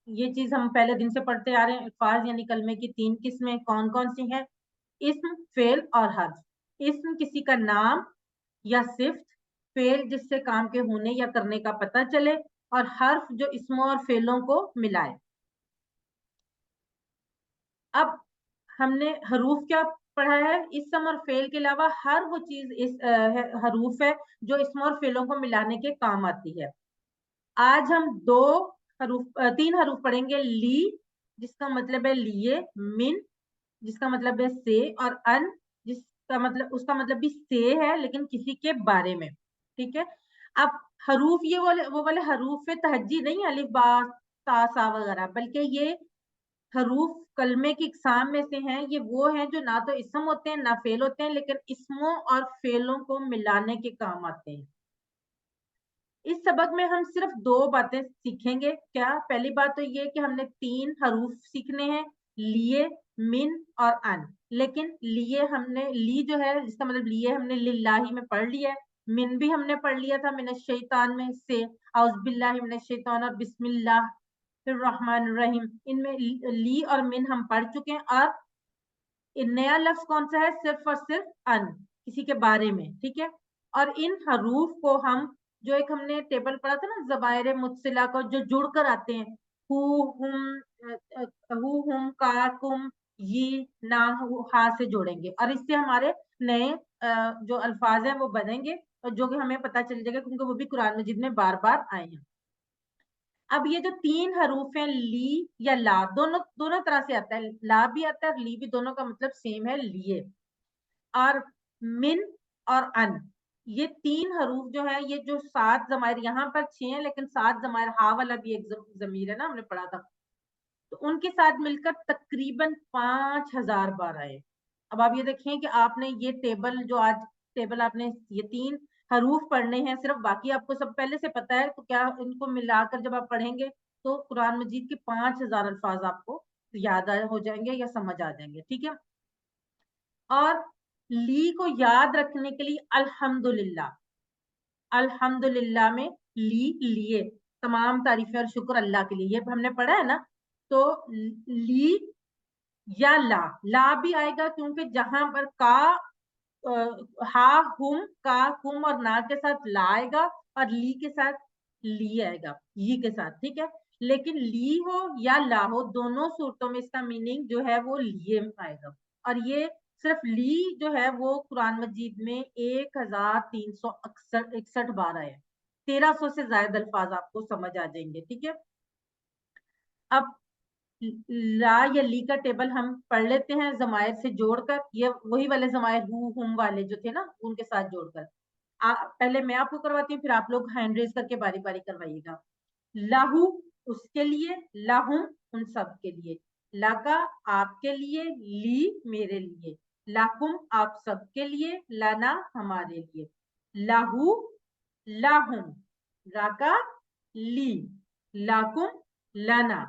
ये चीज हम पहले दिन से पढ़ते आ रहे हैं। अल्फाज यानी कलमे की 3 किस्में कौन कौन सी हैं? इस्म, फेल और हर्फ। इस्म किसी का नाम या सिफ्त, फेल जिससे काम के होने या करने का पता चले, और हर्फ जो इसमों और फेलों को मिलाए। अब हमने हरूफ क्या पढ़ा है? इसम और फेल के अलावा हर वो चीज इस हरूफ है जो इसम और फेलों को मिलाने के काम आती है। आज हम 3 हरूफ पढ़ेंगे। ली जिसका मतलब है लिए, मिन जिसका मतलब है से, और अन जिसका मतलब उसका मतलब भी से है लेकिन किसी के बारे में। ठीक है। अब हरूफ ये वो वाले हरूफ तहज्जी नहीं, अलिफ बा ता सा वगैरह, बल्कि ये हरूफ कलमे की इकसाम में से हैं। ये वो हैं जो ना तो इसम होते हैं ना फेल होते हैं, लेकिन इसमों और फेलों को मिलाने के काम आते हैं। इस सबक में हम सिर्फ 2 बातें सीखेंगे। क्या? पहली बात तो ये कि हमने 3 हरूफ सीखने हैं, लिए, मिन और अन। लेकिन लिए हमने ली जो है जिसका मतलब लिए हमने लिल्लाही में पढ़ लिया है। मिन भी हमने पढ़ लिया था मिनश शैतान में से, औज़ बिल्लाहि मिनश शैतान, और बिस्मिल्लाहिर्रहमानिर्रहीम। इनमें ली और मिन हम पढ़ चुके हैं। और नया लफ्ज कौन सा है? सिर्फ और सिर्फ अन, किसी के बारे में। ठीक है। और इन हरूफ को हम जो एक हमने टेबल पढ़ा था ना ज़बायर मुत्सिला को, जो जुड़ कर आते हैं, हु हुम का कुम, ये ना हा से जोड़ेंगे, और इससे हमारे नए जो अल्फाज हैं वो बनेंगे, और जो कि हमें पता चल जाएगा क्योंकि वो भी कुरान मजीद में बार बार आए हैं। अब ये जो 3 हरूफ हैं, ली या ला, दोनों तरह से आता है। ला भी आता है और ली भी, दोनों का मतलब सेम है, लिए। और मिन और अन, یہ 3 حروف جو ہے، یہ جو 7 ضمائر یہاں پر 6 ہیں، لیکن 7 ضمائر ہا والا بھی ایک ضمیر ہے نا، ہم نے پڑھا تھا، تو ان کے ساتھ مل کر تقریباً 5000 بار آئے. اب آپ یہ دیکھیں کہ آپ نے یہ ٹیبل جو آج ٹیبل آپ نے یہ 3 حروف پڑھنے ہیں صرف، باقی آپ کو سب پہلے سے پتا ہے، تو کیا ان کو ملا کر جب آپ پڑھیں گے تو قرآن مجید کے 5000 الفاظ آپ کو یاد ہو جائیں گے یا سمجھ آ جائیں گے. ٹھیک ہے. اور لی کو یاد رکھنے کے لیے الحمدللہ، الحمدللہ میں لی لیے، تمام تعریفیں اور شکر اللہ کے لیے، یہ ہم نے پڑھا ہے نا. تو لی یا لا، لا بھی آئے گا کیونکہ جہاں پر کا ہا ہم کا ہم اور نا کے ساتھ لا آئے گا، اور لی کے ساتھ لی آئے گا، یہ کے ساتھ. ٹھیک ہے. لیکن لی ہو یا لا ہو، دونوں صورتوں میں اس کا میننگ جو ہے وہ لیے آئے گا. اور یہ صرف لی جو ہے وہ قرآن مجید میں 1361 بار آئے، 1300 سے زائد الفاظ آپ کو سمجھ آ جائیں گے. ٹھیک ہے. اب لا یا لی کا ٹیبل ہم پڑھ لیتے ہیں ضمائر سے جوڑ کر، یہ وہی والے ضمائر ہو ہم والے جو تھے نا، ان کے ساتھ جوڑ کر. پہلے میں آپ کو کرواتی ہوں، پھر آپ لوگ ہینڈ ریز کر کے باری باری کروائیے گا. لہو اس کے لیے، لہم ان سب کے لیے، لگا آپ کے لیے، لی میرے لیے، لکم آپ سب کے لیے، لنا ہمارے لیے. لہو لہم، لگا لی، لکم لنا.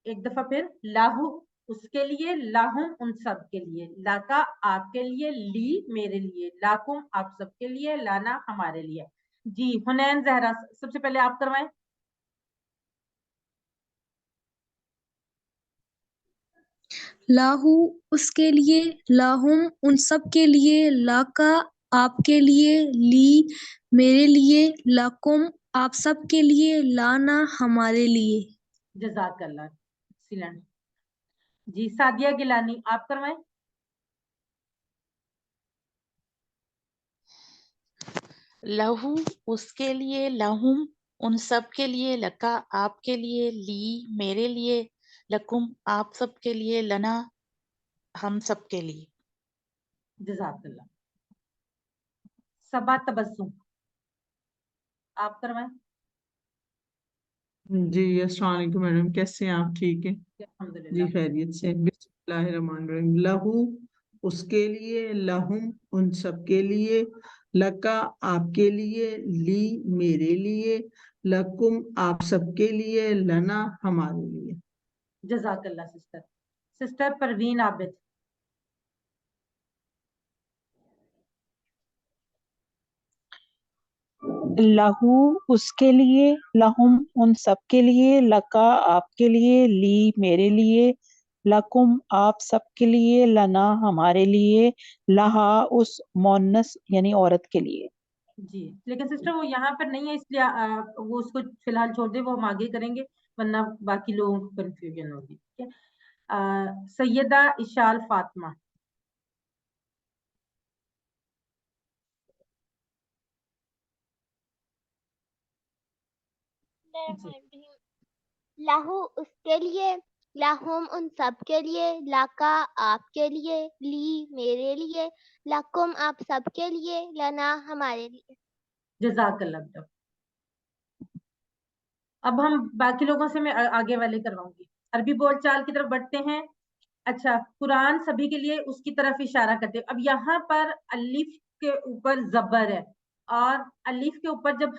ایک دفعہ پھر، لہو اس کے لیے، لہم ان سب کے لیے، لکا آپ کے لیے، لی میرے لیے، لکم آپ سب کے لیے، لانا ہمارے لیے. جی حنین زہرا سب سے پہلے آپ کروائیں. لاہو اس کے لیے، لاہم ان سب کے لیے، لاکا آپ کے لیے، لی میرے لیے، لاکم آپ سب کے لیے، لانا ہمارے لیے. جزاک اللہ. ایکسیلنٹ. جی سعدیہ گیلانی آپ کروائیں. لہو اس کے لیے، لہم ان سب کے لیے، لکا آپ کے لیے، لی میرے لیے، لکم آپ سب کے لیے، لنا ہم سب کے لیے. جزاک اللہ. صبا تبسم آپ کروائیں. جی السلام علیکم میڈم، کیسے ہیں آپ؟ ٹھیک ہے جی الحمدللہ. خیریت سے. بسم اللہ الرحمن الرحیم. لہو اس کے لیے، لہم ان سب کے لیے، لکا آپ کے لیے، لی میرے لیے، لکم آپ سب کے لیے، لنا ہمارے لیے. جزاک اللہ سسٹر. سسٹر پروین عابد. لہو اس کے لیے، لہم ان سب کے لیے، لکا آپ کے لیے، لی میرے لیے، لکم آپ سب کے لیے، لنا ہمارے لیے، لہا اس مونس یعنی عورت کے لیے. جی لیکن سسٹر وہ یہاں پر نہیں ہے، اس لیے وہ اس کو فی الحال چھوڑ دیں، وہ ہم آگے کریں گے ورنہ باقی لوگوں کو کنفیوژن ہوگی. ٹھیک ہے. سیدہ اشال فاطمہ. جی. لہو اس کے لیے، لہم ان سب کے لیے، لکا آپ کے لیے، لی میرے لیے، لکم آپ سب کے لیے، لنا ہمارے لیے. جزاک اللہ بیٹا. اب ہم باقی لوگوں سے میں آگے والے کرواؤں گی. عربی بول چال کی طرف بڑھتے ہیں. اچھا قرآن سبھی کے لیے اس کی طرف اشارہ کرتے ہیں. اب یہاں پر الف کے اوپر زبر ہے، اور الف کے اوپر جب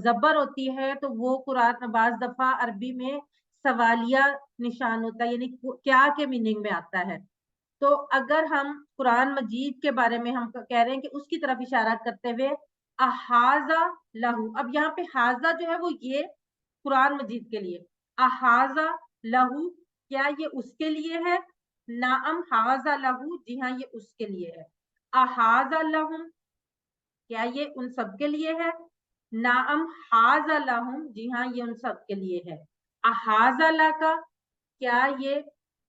زبر ہوتی ہے تو وہ قرآن بعض دفعہ عربی میں سوالیہ نشان ہوتا ہے، یعنی کیا کے میننگ میں آتا ہے. تو اگر ہم قرآن مجید کے بارے میں ہم کہہ رہے ہیں کہ اس کی طرف اشارہ کرتے ہوئے احاذہ لہو، اب یہاں پہ حاذہ جو ہے وہ یہ قرآن مجید کے لیے، احاذہ لہو کیا یہ اس کے لیے ہے؟ نعم حاذہ لہو جی ہاں یہ اس کے لیے ہے. احاذہ لہم کیا یہ ان سب کے لیے ہے؟ نعم حاذہ لہم جی ہاں یہ ان سب کے لیے ہے. احاذہ لکا کیا یہ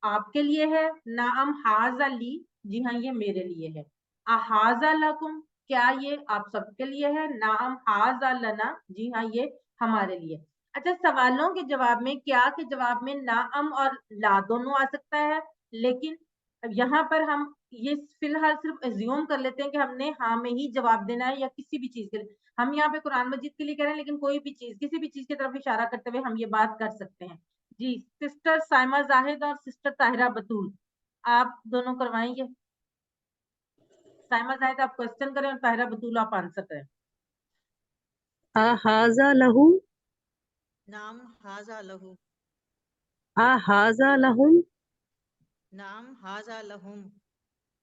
آپ کے لیے ہے؟ نعم حاذہ لی جی ہاں یہ میرے لیے ہے. احاذہ لکم کیا یہ آپ سب کے لیے ہے؟ نعم حاذہ لنا جی ہاں یہ ہمارے لیے. اچھا سوالوں کے جواب میں کیا کے جواب میں نعم اور لا دونوں آ سکتا ہے، لیکن یہاں پر ہم یہ فی الحال صرف ایزیوم کر لیتے ہیں کہ ہم نے ہاں میں ہی جواب دینا ہے یا کسی بھی چیز کے لیے. ہم یہاں پہ قرآن مجید کے لیے کہہ رہے ہیں لیکن کوئی بھی چیز کسی بھی چیز کی طرف اشارہ کرتے ہوئے ہم یہ بات کر سکتے ہیں. جی سسٹر سائمہ زاہد اور سسٹر طاہرہ بطول آپ دونوں کروائیں گے. سائمہ زاہد آپ کوشچن کریں اور طاہرہ بطول آپ آنسر کریں. احاذا لہو نام ہاذا لہو احاذا لہم نام ہاذا لہم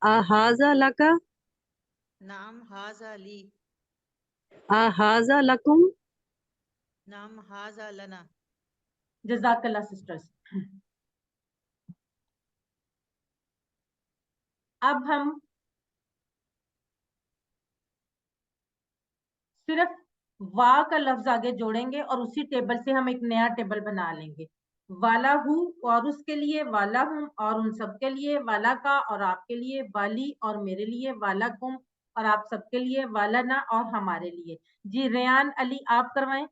احاذا لکا نام ہاذا لی احاذا لکم نام ہاذا لنا. جزاک اللہ سسٹرز. اب ہم صرف وا کا لفظ آگے جوڑیں گے اور اسی ٹیبل سے ہم ایک نیا ٹیبل بنا لیں گے. والا ہوں اور اس کے لیے والا ہوں اور ان سب کے لیے والا کا اور آپ کے لیے والی اور میرے لیے والا کم اور آپ سب کے لیے والا نا اور ہمارے لیے. جی ریان علی آپ کروائیں.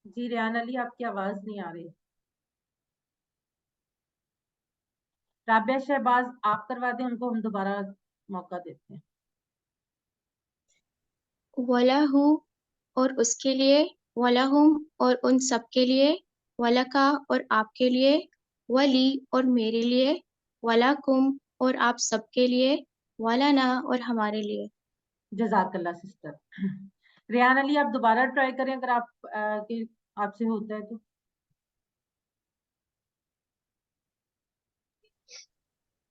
جی ریان علی آپ کی آواز نہیں آ رہی. رابعہ شہباز آپ کروا دیں ان کو ہم دوبارہ موقع دیتے ہیں. وَلَہُ اور اس کے لیے، وَلَہُم اور ان سب کے لیے، وَلَکَ اور آپ کے لیے، وَلی اور میرے لیے، وَلَکُم اور آپ سب کے لیے، وَلَنا اور ہمارے لیے. جزاک اللہ سسٹر. ریان علی آپ دوبارہ ٹرائی کریں اگر آپ سے ہوتا ہے تو.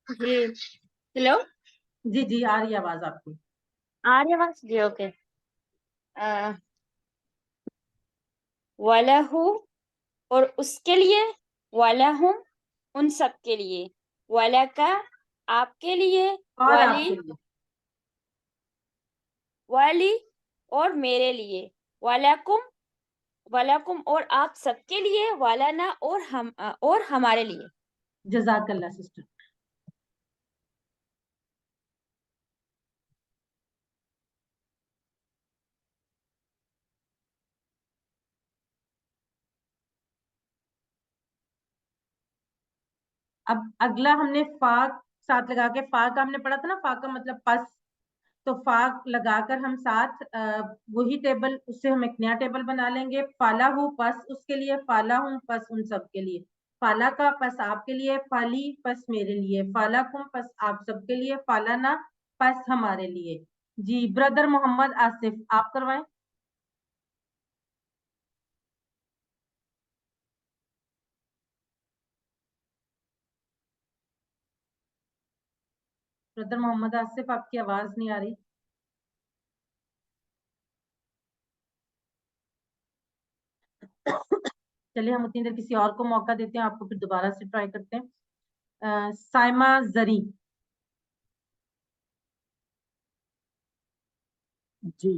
جی ہیلو، جی جی آ رہی ہے آواز آپ کی. آ رہی ہے آواز؟ جی اوکے. وَلَہُ اور اس کے لیے، وَلَہُم ان سب کے لیے، وَلَکَ آپ کے لیے، اور آپ وَلی کے لیے. والی اور میرے لیے، وَلَکُم وَلَکُم اور آپ سب کے لیے، وَلَنا اور ہمارے لیے. جزاک اللہ سسٹر. اب اگلا ہم نے فا ساتھ لگا کے، فا کا ہم نے پڑھا تھا نا، فا کا مطلب پس، تو فا لگا کر ہم ساتھ وہی ٹیبل اس سے ہم ایک نیا ٹیبل بنا لیں گے. فالا ہوں پس اس کے لیے، فالا ہوں پس ان سب کے لیے، فالا کا پس آپ کے لیے، فالی پس میرے لیے، فالا کم پس آپ سب کے لیے، فالانا پس ہمارے لیے. جی بردر محمد آصف آپ کروائیں. بردر محمد آصف آپ کی آواز نہیں آ رہی. چلیے ہم اتنی دیر کسی اور کو موقع دیتے ہیں، آپ کو پھر دوبارہ سے ٹرائی کرتے ہیں. سائمہ زری. جی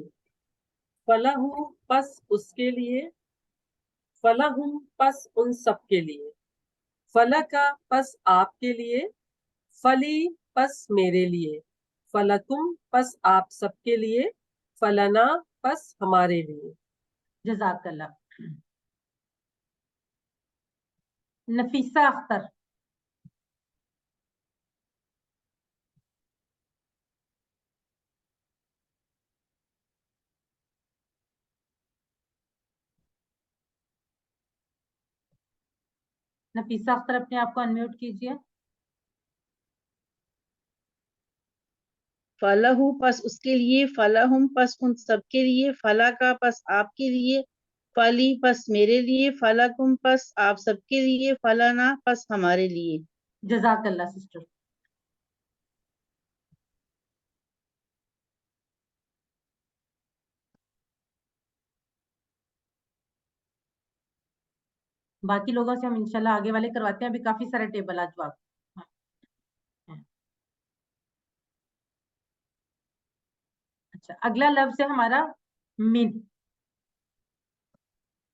فلاح پس اس کے لیے، فلاحم پس ان سب کے لیے، فلا کا پس آپ کے لیے، فلی پس میرے لیے، فلکم پس آپ سب کے لیے، فلنا پس ہمارے لیے. جزاک اللہ. نفیسہ اختر. نفیسہ اختر اپنے آپ کو انمیوٹ کیجئے. فلاح پس اس کے لیے، فلاحم پس ان سب کے لیے، فلا کا پس آپ کے لیے، فلی پس میرے لیے، فلاکم پس آپ سب کے لیے، فلانا پس ہمارے لیے. جزاک اللہ سسٹر. باقی لوگوں سے ہم انشاءاللہ آگے والے کرواتے ہیں. ابھی کافی سارے ٹیبل آج آپ. اچھا اگلا لفظ ہے ہمارا من.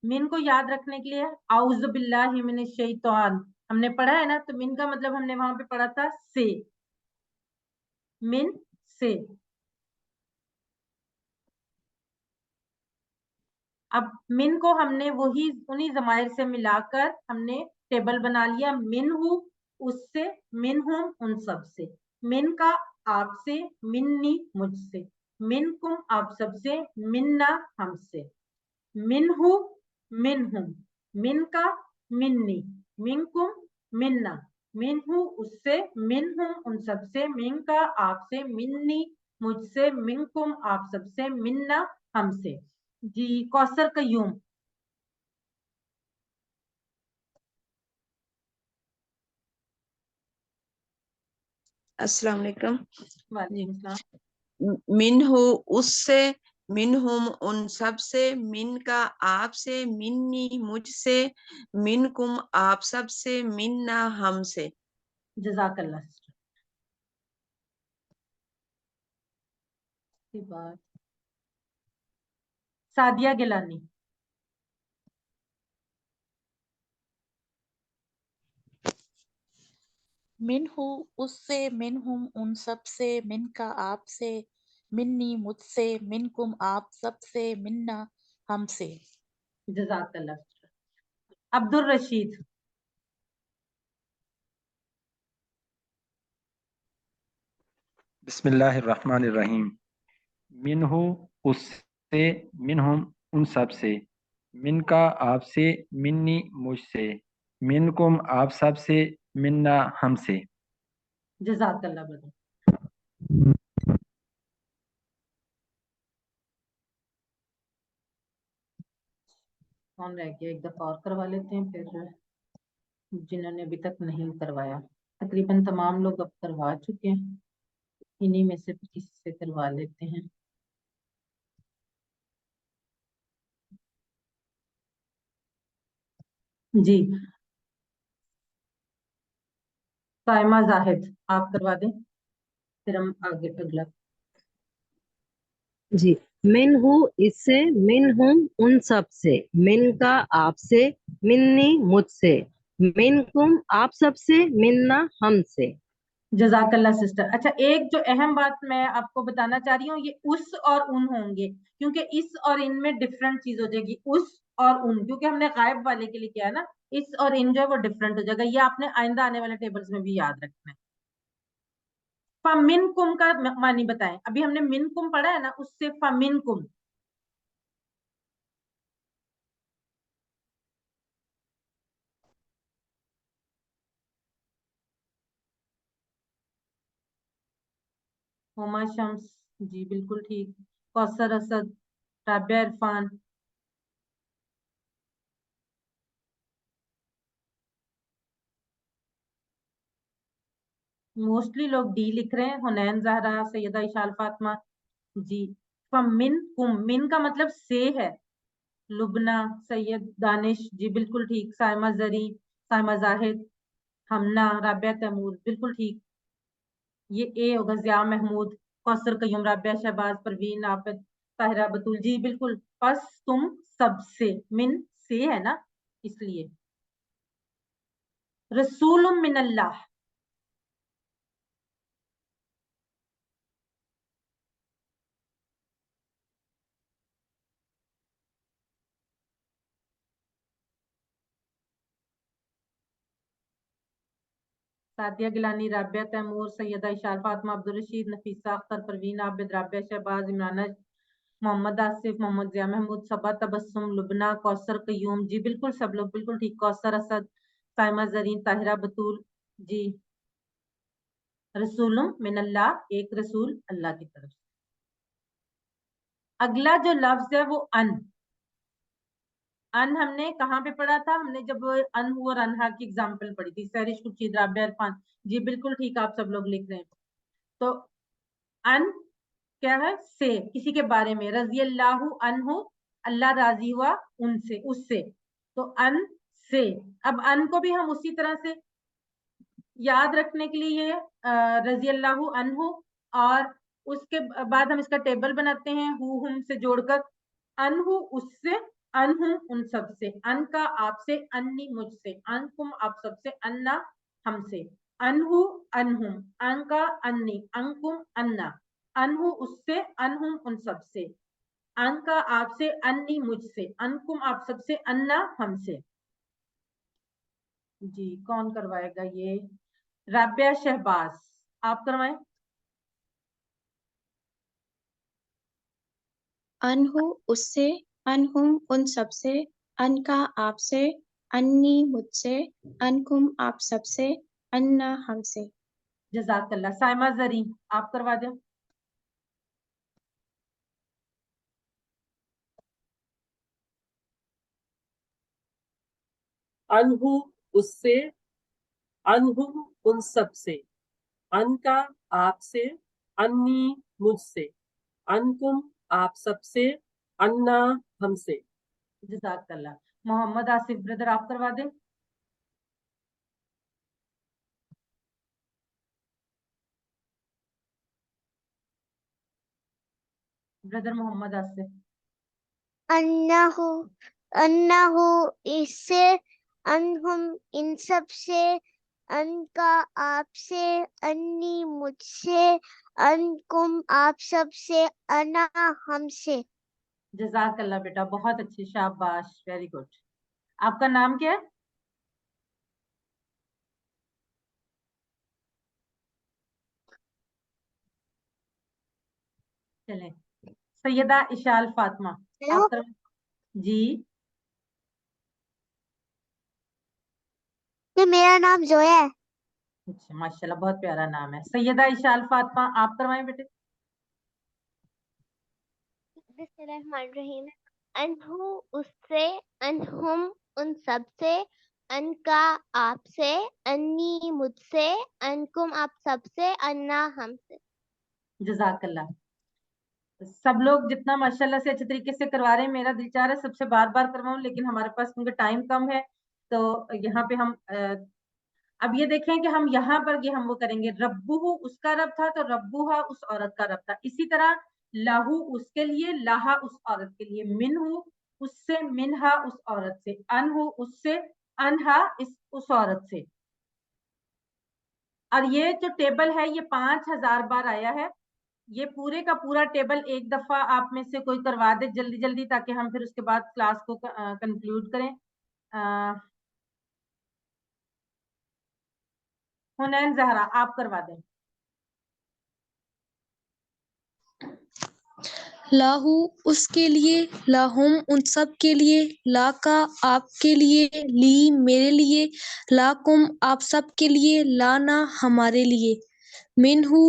من کو یاد رکھنے کے لیے اعوذ باللہ من الشیطان ہم نے پڑھا ہے نا، تو من کا مطلب ہم نے وہاں پہ پڑھا تھا سے، من سے. اب من کو ہم نے وہی انہی ضمائر سے ملا کر ہم نے ٹیبل بنا لیا. من ہوں اس سے, من ہوں ان سب سے, من کا آپ سے, منی مجھ سے, من کم آپ سب سے, مننا ہم سے, من ہوں من ہوں, من کا منی, من کم مننا, من ہوں اس سے, من ہوں ان سب سے, من کا آپ سے, منی مجھ سے, من کم آپ سب سے, مننا ہم سے. جی کوثر قیوم. السلام علیکم. وعلیکم السلام. من ہو اس سے, من ہم ان سب سے, من کا آپ سے, منی مجھ سے, من کم آپ سب سے, مننا ہم سے. جزاک اللہ. سعدیہ گیلانی. من ہوں اس سے, من ہوں ان سب سے, من کا آپ سے, منی مجھ سے, من کم آپ سب سے, مننا ہم سے. جزاک اللہ. عبد الرشید. بسم اللہ الرحمن الرحیم. منہو اس سے, منہم ان سب سے, من کا آپ سے, منی مجھ سے, منکم آپ سب سے, مننا ہم سے. جزاک اللہ بدر. کون رہ گیا؟ ایک دفعہ اور کروا لیتے ہیں پھر جنہوں نے ابھی تک نہیں کروایا. تقریباً تمام لوگ اب کروا چکے ہیں, انہی میں سے کسی سے کروا لیتے ہیں. جی سائمہ زاہد آپ کروا دیں, پھر ہم آگے اگلا. جی. من ہو اس سے, من ہم ان سب سے, من کا آپ سے, منی مجھ سے, من کم آپ سب سے, مننا ہم سے. جزاک اللہ سسٹر. اچھا ایک جو اہم بات میں آپ کو بتانا چاہ رہی ہوں, یہ اس اور ان ہوں گے, کیونکہ اس اور ان میں ڈفرنٹ چیز ہو جائے گی. اس اور ان, کیونکہ ہم نے غائب والے کے لیے کیا ہے نا, اس اور ان جو ہے وہ ڈفرنٹ ہو جائے گا. یہ آپ نے آئندہ آنے والے ٹیبلز میں بھی یاد رکھنا ہے. فمن کم کا معنی بتائیں. ابھی ہم نے من کم پڑھا ہے نا, اس سے فمن کم. ہوما شمس جی بالکل ٹھیک. کوثر اسد, رابعہ عرفان. موسٹلی لوگ ڈی لکھ رہے ہیں. حنین زہرا, سیدہ اشال فاطمہ. جی فمن کم, من کا مطلب سے ہے. لبنہ, سید دانش جی بالکل ٹھیک. سائمہ زری, سائمہ زاہد, ہمنا, رابعہ تیمور بالکل ٹھیک. یہ اے ہوگا. ضیاء محمود, کوثر قیوم, رابعہ شہباز, پروین عابد, طاہرہ بتول جی بالکل. پس تم سب سے, من سے ہے نا اس لیے. رسول من اللہ. سعدیہ گیلانی, رابعہ تیمور, سیدہ اشال فاطمہ, عبدالرشید, نفیسہ اختر, پروین عابد, رابعہ شہباز, عمرانہ, محمد آصف, محمد ضیاء محمود, صبا تبسم, لبنہ, کوثر قیوم جی بالکل سب لوگ بالکل ٹھیک. کوثر اسد, سائمہ زرین, طاہرہ بتول جی. رسول من اللہ, ایک رسول اللہ کی طرف سے. اگلا جو لفظ ہے وہ ان. ان ہم نے کہاں پہ پڑھا تھا؟ ہم نے جب ان اور انہا کی اگزامپل پڑھی تھی. سہرش خورشید, رابعہ عرفان جی بالکل ٹھیک. آپ سب لوگ لکھ رہے ہیں. تو ان کیا ہے؟ سے, کسی کے بارے میں. رضی اللہ عنہ, اللہ راضی ہوا ان سے, اس سے. تو ان سے. اب ان کو بھی ہم اسی طرح سے یاد رکھنے کے لیے رضی اللہ عنہ, اور اس کے بعد ہم اس کا ٹیبل بناتے ہیں ہم سے جوڑ کر. انہو اس سے, انہم ان سب سے, ان کا آپ سے, انی مجھ سے, انکم آپ سب سے, انا ہم سے. انہو انہم, ان کا انی, انکم انا. انہو اس سے, انہم ان سب سے. अन का आपसे, अन्नी मुझसे, अनकुम आप सबसे, अन्ना हमसे। जी कौन करवाएगा ये? राबिया शहबाज, आप करवाएं। अनहु उससे, अनहुम उन सबसे, अनका आपसे, अन्नी मुझसे, अनकुम आप सबसे, अन्ना हमसे। जजाकल्ला। साइमा जरी, आप करवा दें। अनहु उससे, अनहुम उन सब से, अन का आपसे, अन्नी मुझसे, अनकुम आप सबसे, अन्ना हमसे। जजाकल्ला। मोहम्मद आसिफ ब्रदर, आप करवा दें। ब्रदर मोहम्मद आसिफ। अन्नहु, अन्नहु इससे, अनहुम इन सब से, अनका आपसे, अन्नी मुझसे, अनकुम आप सब से, अन्ना हमसे। जजाकल्ला बेटा, बहुत अच्छी, शाबाश, वेरी गुड। आपका नाम क्या है? चलें, सैयदा इशाल फातिमा, हेलो, आप करवा। जी ये मेरा नाम जोया है। अच्छा, माशाल्लाह, बहुत प्यारा नाम है। सैयदा इशाल फातिमा, आप करवाएं बेटे। बिस्मिल्लाहिर्रहमानिर्रहीम। अनहु उससे, अनहुम उन सब से, अनका आपसे, अन्नी मुझसे, अनकुम आप सबसे, अन्ना हमसे। जजाकल्ला। सब लोग जितना माशाल्लाह से अच्छे तरीके से करवा रहे हैं, मेरा दिल चाह रहा है सबसे बार बार करवाऊं, लेकिन हमारे पास क्योंकि टाइम कम है, तो यहाँ पे हम अब ये देखें कि हम यहाँ पर ये हम वो करेंगे। रब्बुहु उसका रब था, तो रब्बुहा उस औरत का रब था। इसी तरह लाहू उसके लिए, लाहा उस औरत के लिए, मिनहु उससे, मिनहा उस औरत से, अनहु उससे, अनहा उस औरत से। और ये जो टेबल है ये 5000 बार आया है। ये पूरे का पूरा टेबल एक दफा आप में से कोई करवा दे जल्दी जल्दी, ताकि हम फिर उसके बाद क्लास को कंक्लूड करें। हुनैन जहरा, आप करवा दें। लाहू उसके लिए, लाहुम उन सब के लिए, ला का आपके लिए, ली मेरे लिए, लाकुम आप सब के लिए, लाना हमारे लिए, मिनहू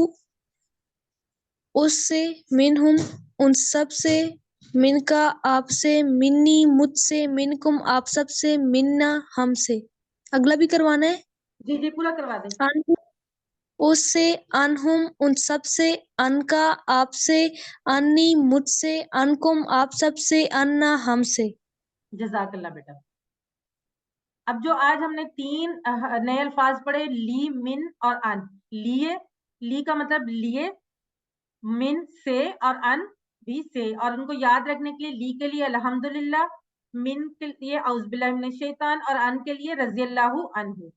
उससे, मिनहुम उन सब से, मिनका आपसे, मिन्नी मुझसे, मिनकुम आप सब से, मिन्ना हमसे। अगला भी करवाना है। जी जी पूरा करवा दें। अनहुम उससे, अनहुम उन सब से, अनका आपसे, अन्नी मुझसे, अनकुम आप सब से, अन्ना हमसे। जजाकल्ला बेटा। अब जो आज हमने 3 नए अल्फाज पढ़े, ली, मिन और अन। लिए, ली का मतलब लिए, मिन से, और अन भी से। और उनको याद रखने के लिए, ली के लिए अल्हम्दुलिल्लाह, मिन के लिए औज़ुबिल्लाहि मिनश शैतान, और अन के लिए रज़ियल्लाहु अन्हु।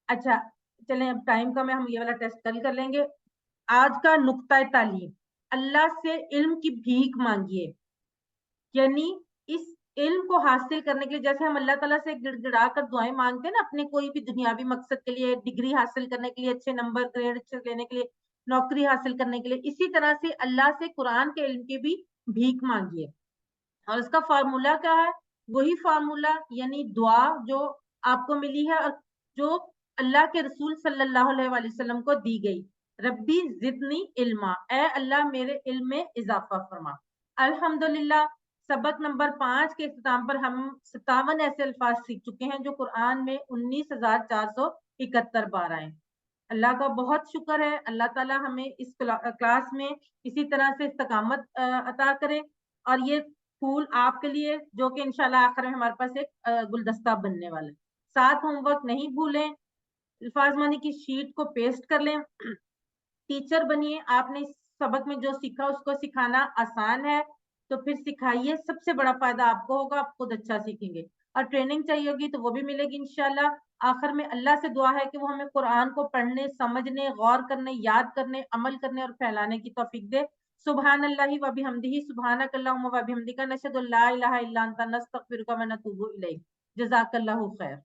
अच्छा चलें, अब टाइम कम है, हम ये वाला टेस्ट कल कर लेंगे। आज का नुक्ता तालीम, अल्लाह से इल्म की भीख मांगिए। यानी इस इल्म को हासिल करने के लिए, जैसे हम अल्लाह ताला से गिड़गिड़ा कर दुआएं मांगते हैं ना, अपने कोई भी दुनियावी मकसद के लिए, डिग्री हासिल करने के लिए, अच्छे नंबर ग्रेड अच्छे लेने के लिए, नौकरी हासिल करने के लिए, इसी तरह से अल्लाह से कुरान के इल्म की भी भीख मांगिए। और इसका फार्मूला क्या है? वही फार्मूला, यानी दुआ जो आपको मिली है और जो अल्लाह के रसूल सल्लल्लाहु अलैहि वसल्लम को दी गई। रब्बी जिदनी इल्मा, ए अल्लाह मेरे इल्म में इजाफा फरमा। अल्हम्दुलिल्लाह, सबक नंबर 5 के इख्तिताम पर हम 57 ऐसे अल्फाज सीख चुके हैं जो कुरान में 19,471 बार आए। अल्लाह का बहुत शुक्र है। अल्लाह ताला हमें इस क्लास में इसी तरह से इस्तकामत अता करे। और ये फूल आपके लिए, जो कि इंशाल्लाह आखिर में हमारे पास एक गुलदस्ता बनने वाला है। साथ होमवर्क नहीं भूलें, अल्फाज मानी की शीट को पेस्ट कर लें। टीचर बनिए। आपने इस सबक में जो सीखा उसको सिखाना आसान है, तो फिर सिखाइए। सबसे बड़ा फायदा आपको होगा, आप खुद अच्छा सीखेंगे। और ट्रेनिंग चाहिए होगी तो वो भी मिलेगी इंशाल्लाह। आखिर में अल्लाह से दुआ है कि वो हमें कुरान को पढ़ने, समझने, गौर करने, याद करने, अमल करने और फैलाने की तौफीक दे। سبحان اللہ و بحمدہ سبحانک اللہم و بحمدک نشہد ان لا الہ الا انت نستغفرک و نتوب الیک. جزاک اللہ خیر.